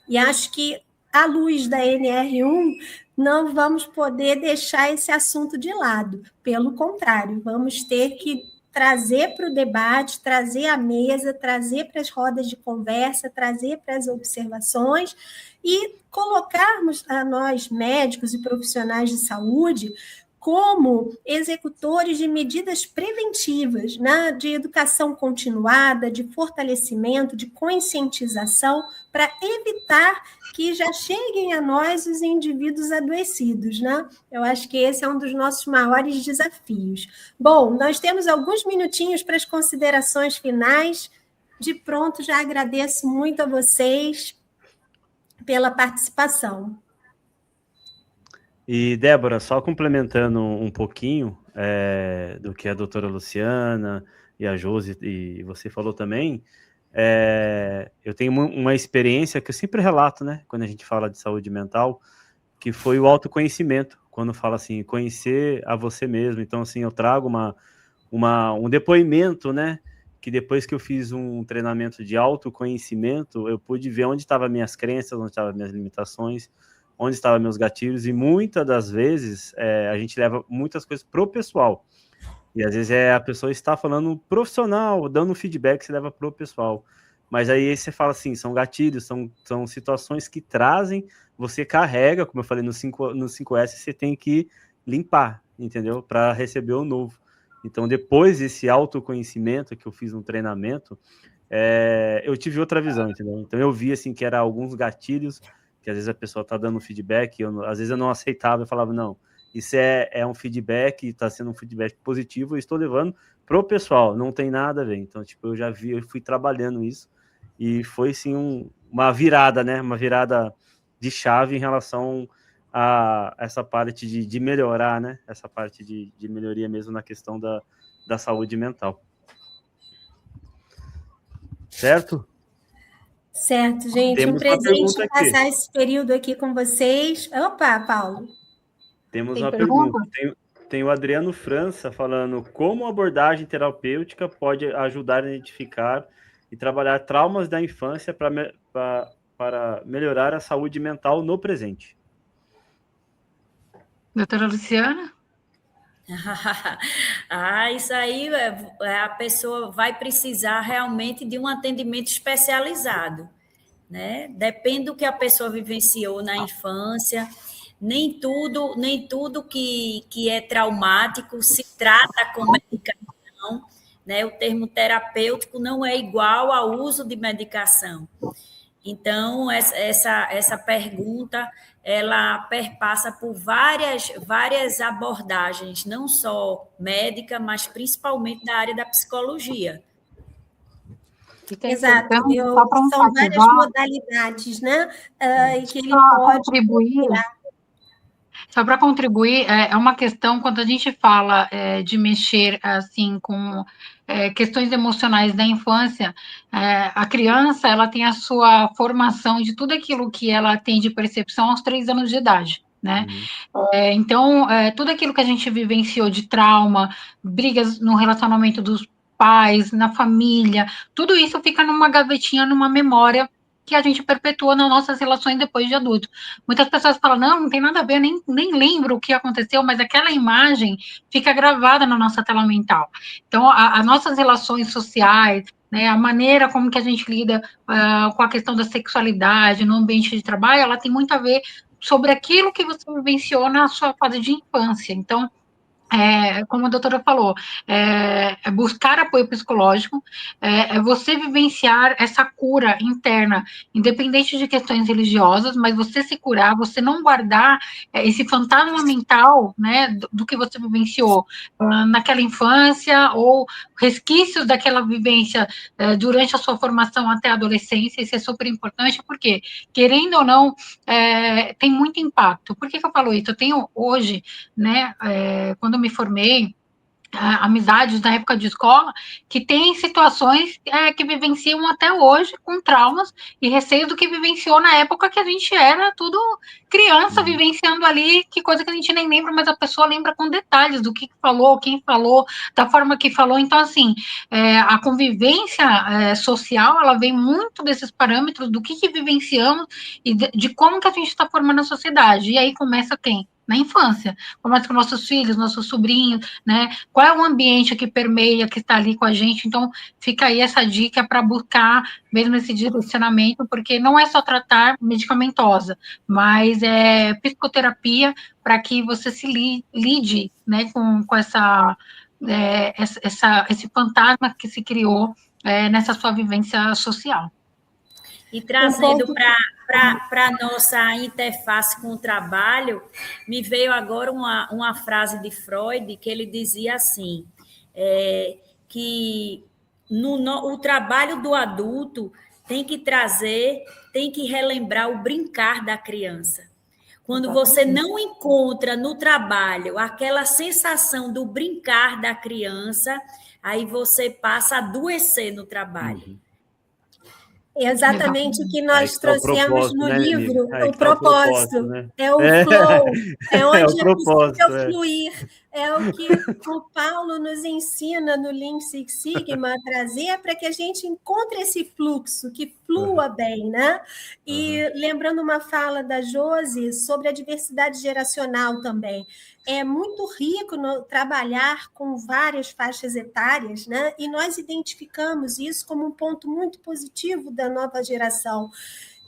E acho que, à luz da NR1, não vamos poder deixar esse assunto de lado. Pelo contrário, vamos ter que trazer para o debate, trazer à mesa, trazer para as rodas de conversa, trazer para as observações e colocarmos a nós, médicos e profissionais de saúde, como executores de medidas preventivas, né, de educação continuada, de fortalecimento, de conscientização, para evitar que já cheguem a nós os indivíduos adoecidos, né? Eu acho que esse é um dos nossos maiores desafios. Bom, nós temos alguns minutinhos para as considerações finais. De pronto, já agradeço muito a vocês pela participação. E, Débora, só complementando um pouquinho do que a doutora Luciana e a Josi e você falou também, eu tenho uma experiência que eu sempre relato, né, quando a gente fala de saúde mental, que foi o autoconhecimento, quando fala assim, conhecer a você mesmo. Então, assim, eu trago um depoimento, né, que depois que eu fiz um treinamento de autoconhecimento, eu pude ver onde estavam minhas crenças, onde estavam minhas limitações, onde estavam meus gatilhos, e muitas das vezes a gente leva muitas coisas pro pessoal. E às vezes a pessoa está falando profissional, dando um feedback, você leva pro pessoal. Mas aí você fala assim, são gatilhos, são situações que trazem, você carrega, como eu falei no 5S, você tem que limpar, entendeu? Para receber o novo. Então, depois desse autoconhecimento que eu fiz no treinamento, eu tive outra visão, entendeu? Então, eu vi, assim, que era alguns gatilhos, que às vezes a pessoa tá dando feedback, às vezes eu não aceitava, eu falava, não, isso é um feedback, está sendo um feedback positivo, eu estou levando pro pessoal, não tem nada a ver. Então, tipo, eu fui trabalhando isso, e foi, sim, uma virada, né? Uma virada de chave em relação a essa parte de melhorar, né? Essa parte de melhoria mesmo na questão da saúde mental. Certo? Certo, gente. Temos um presente passar aqui. Esse período aqui com vocês. Opa, Paulo. Temos uma pergunta. Tem o Adriano França falando como a abordagem terapêutica pode ajudar a identificar e trabalhar traumas da infância para melhorar a saúde mental no presente. Doutora Luciana? Isso aí a pessoa vai precisar realmente de um atendimento especializado, né? Depende do que a pessoa vivenciou na infância. Nem tudo que é traumático se trata com medicação, né? O termo terapêutico não é igual ao uso de medicação. Então, essa pergunta, ela perpassa por várias abordagens, não só médica, mas principalmente da área da psicologia. Exato, são várias modalidades, né? E que ele pode contribuir. Só para contribuir, é uma questão, quando a gente fala de mexer assim com questões emocionais da infância, a criança ela tem a sua formação de tudo aquilo que ela tem de percepção aos 3 anos de idade, né? Então, tudo aquilo que a gente vivenciou de trauma, brigas no relacionamento dos pais, na família, tudo isso fica numa gavetinha, numa memória que a gente perpetua nas nossas relações depois de adulto. Muitas pessoas falam, não tem nada a ver, nem lembro o que aconteceu, mas aquela imagem fica gravada na nossa tela mental. Então, as nossas relações sociais, né, a maneira como que a gente lida com a questão da sexualidade no ambiente de trabalho, ela tem muito a ver sobre aquilo que você vivenciou na sua fase de infância. Então, como a doutora falou, buscar apoio psicológico, você vivenciar essa cura interna, independente de questões religiosas, mas você se curar, você não guardar esse fantasma mental, né, do que você vivenciou naquela infância, ou resquícios daquela vivência durante a sua formação até a adolescência. Isso é super importante, porque, querendo ou não, tem muito impacto. Por que eu falo isso? Eu tenho hoje, né, quando eu me formei, amizades na época de escola, que tem situações que vivenciam até hoje com traumas e receios do que vivenciou na época que a gente era tudo criança, vivenciando ali, que coisa que a gente nem lembra, mas a pessoa lembra com detalhes do que falou, quem falou, da forma que falou. Então, assim, a convivência social, ela vem muito desses parâmetros do que vivenciamos e de como que a gente está formando a sociedade. E aí começa quem? Na infância, começa com nossos filhos, nossos sobrinhos, né? Qual é o ambiente que permeia, que está ali com a gente? Então, fica aí essa dica para buscar mesmo esse direcionamento, porque não é só tratar medicamentosa, mas é psicoterapia para que você se lide, né, com esse fantasma que se criou nessa sua vivência social. E trazendo para a nossa interface com o trabalho, me veio agora uma frase de Freud, que ele dizia assim, que o trabalho do adulto tem que relembrar o brincar da criança. Quando você não encontra no trabalho aquela sensação do brincar da criança, aí você passa a adoecer no trabalho. Exatamente o que nós trouxemos no livro, o propósito, né? É o flow, é onde é o propósito, possível fluir, É o que o Paulo nos ensina no Lean Six Sigma a trazer para que a gente encontre esse fluxo, que flua bem, né? E lembrando uma fala da Josi sobre a diversidade geracional também. É muito rico trabalhar com várias faixas etárias, né? E nós identificamos isso como um ponto muito positivo da nova geração,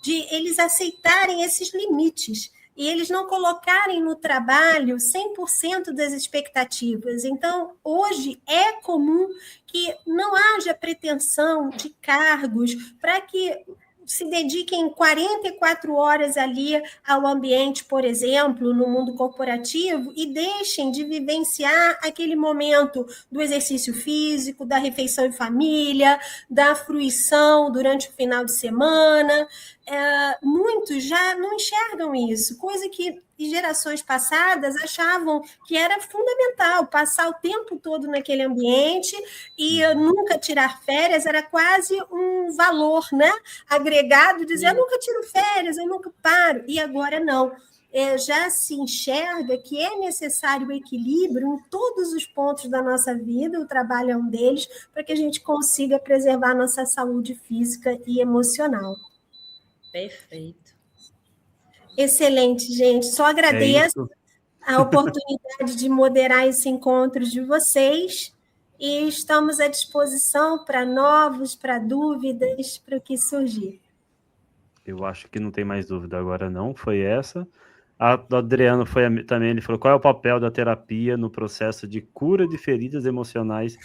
de eles aceitarem esses limites e eles não colocarem no trabalho 100% das expectativas. Então, hoje é comum que não haja pretensão de cargos para que se dediquem 44 horas ali ao ambiente, por exemplo, no mundo corporativo, e deixem de vivenciar aquele momento do exercício físico, da refeição em família, da fruição durante o final de semana. Muitos já não enxergam isso, coisa que em gerações passadas achavam que era fundamental, passar o tempo todo naquele ambiente e nunca tirar férias era quase um valor, né, agregado, dizer, eu nunca tiro férias, eu nunca paro, e agora não. Já se enxerga que é necessário o equilíbrio em todos os pontos da nossa vida, o trabalho é um deles, para que a gente consiga preservar a nossa saúde física e emocional. Perfeito. Excelente, gente. Só agradeço a oportunidade de moderar esse encontro de vocês e estamos à disposição para novos, para dúvidas, para o que surgir. Eu acho que não tem mais dúvida agora, não. Foi essa. A do Adriano foi também, ele falou, qual é o papel da terapia no processo de cura de feridas emocionais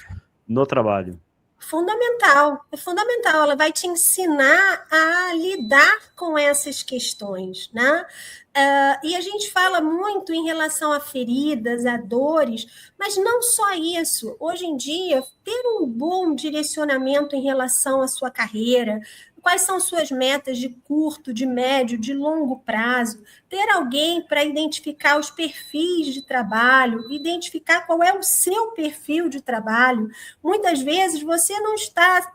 no trabalho? Fundamental, é fundamental. Ela vai te ensinar a lidar com essas questões, né? E a gente fala muito em relação a feridas, a dores, mas não só isso. Hoje em dia, ter um bom direcionamento em relação à sua carreira, quais são suas metas de curto, de médio, de longo prazo, ter alguém para identificar os perfis de trabalho, identificar qual é o seu perfil de trabalho. Muitas vezes você não está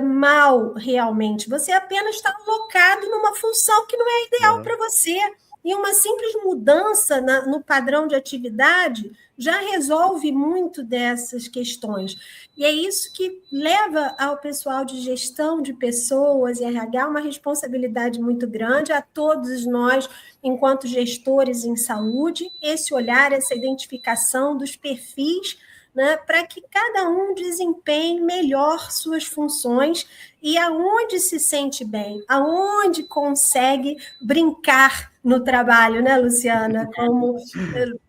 mal realmente, você apenas está alocado numa função que não é ideal para você. E uma simples mudança no padrão de atividade já resolve muito dessas questões. E é isso que leva ao pessoal de gestão de pessoas e RH uma responsabilidade muito grande, a todos nós, enquanto gestores em saúde, esse olhar, essa identificação dos perfis, né, para que cada um desempenhe melhor suas funções e aonde se sente bem, aonde consegue brincar no trabalho, né, Luciana? Como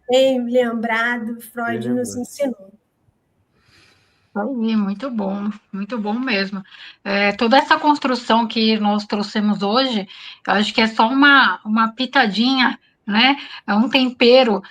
bem lembrado, Freud nos ensinou. Muito bom mesmo. Toda essa construção que nós trouxemos hoje, eu acho que é só uma pitadinha, né? É um tempero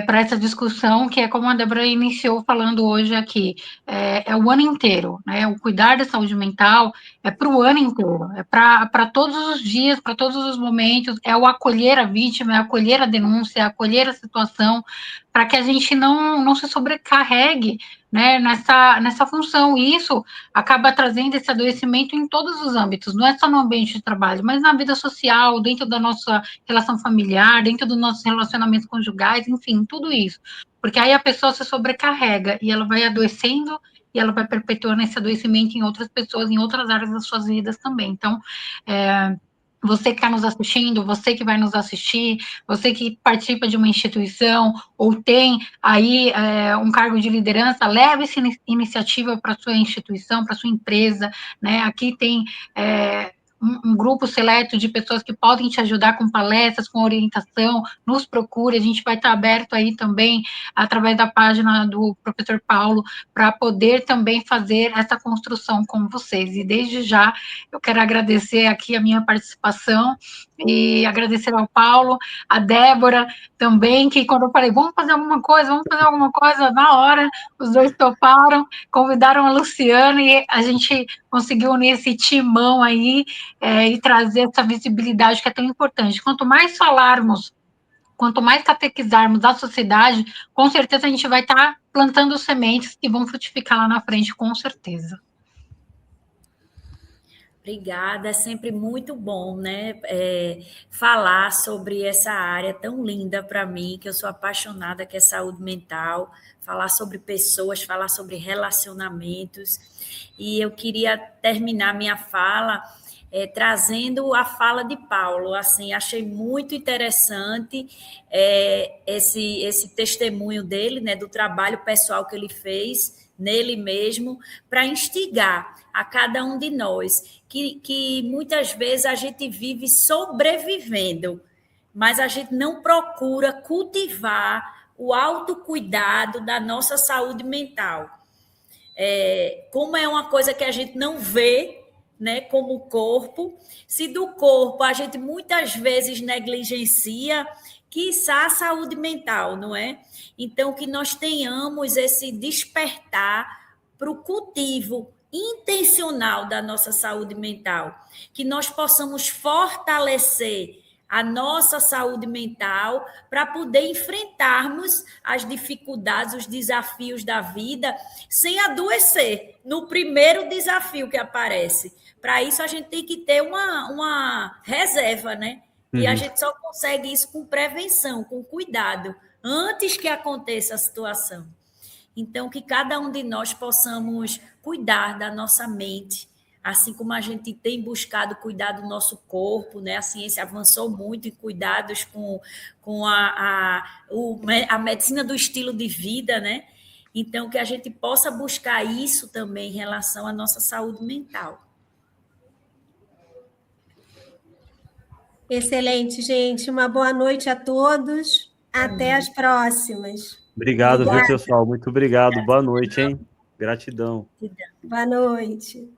para essa discussão, que é como a Débora iniciou falando hoje aqui, é o ano inteiro, né? O cuidar da saúde mental é para o ano inteiro, é para todos os dias, para todos os momentos, é o acolher a vítima, é acolher a denúncia, é acolher a situação, para que a gente não se sobrecarregue, né, nessa função, e isso acaba trazendo esse adoecimento em todos os âmbitos, não é só no ambiente de trabalho, mas na vida social, dentro da nossa relação familiar, dentro dos nossos relacionamentos conjugais, enfim, tudo isso, porque aí a pessoa se sobrecarrega, e ela vai adoecendo, e ela vai perpetuando esse adoecimento em outras pessoas, em outras áreas das suas vidas também. Então, você que está nos assistindo, você que vai nos assistir, você que participa de uma instituição ou tem aí um cargo de liderança, leve essa iniciativa para a sua instituição, para a sua empresa, né? Aqui tem um grupo seleto de pessoas que podem te ajudar com palestras, com orientação, nos procure, a gente vai estar aberto aí também, através da página do professor Paulo, para poder também fazer essa construção com vocês, e desde já eu quero agradecer aqui a minha participação, e agradecer ao Paulo, a Débora também, que quando eu falei, vamos fazer alguma coisa, na hora, os dois toparam, convidaram a Luciana, e a gente conseguiu unir esse timão aí, e trazer essa visibilidade que é tão importante. Quanto mais falarmos, quanto mais catequizarmos a sociedade, com certeza a gente vai estar plantando sementes que vão frutificar lá na frente, com certeza. Obrigada, é sempre muito bom, né? Falar sobre essa área tão linda para mim, que eu sou apaixonada, que é saúde mental, falar sobre pessoas, falar sobre relacionamentos. E eu queria terminar minha fala trazendo a fala de Paulo. Assim, achei muito interessante esse testemunho dele, né, do trabalho pessoal que ele fez nele mesmo, para instigar a cada um de nós, que muitas vezes a gente vive sobrevivendo, mas a gente não procura cultivar o autocuidado da nossa saúde mental. Como é uma coisa que a gente não vê, né, como o corpo, se do corpo a gente muitas vezes negligencia, quiçá a saúde mental, não é? Então, que nós tenhamos esse despertar para o cultivo intencional da nossa saúde mental, que nós possamos fortalecer a nossa saúde mental para poder enfrentarmos as dificuldades, os desafios da vida sem adoecer no primeiro desafio que aparece. Para isso, a gente tem que ter uma reserva, né? E a gente só consegue isso com prevenção, com cuidado, antes que aconteça a situação. Então, que cada um de nós possamos cuidar da nossa mente, assim como a gente tem buscado cuidar do nosso corpo, né? A ciência avançou muito em cuidados com a medicina do estilo de vida, né? Então, que a gente possa buscar isso também em relação à nossa saúde mental. Excelente, gente. Uma boa noite a todos. Até as próximas. Obrigado, viu, pessoal? Muito obrigado. Boa noite, hein? Gratidão. Boa noite.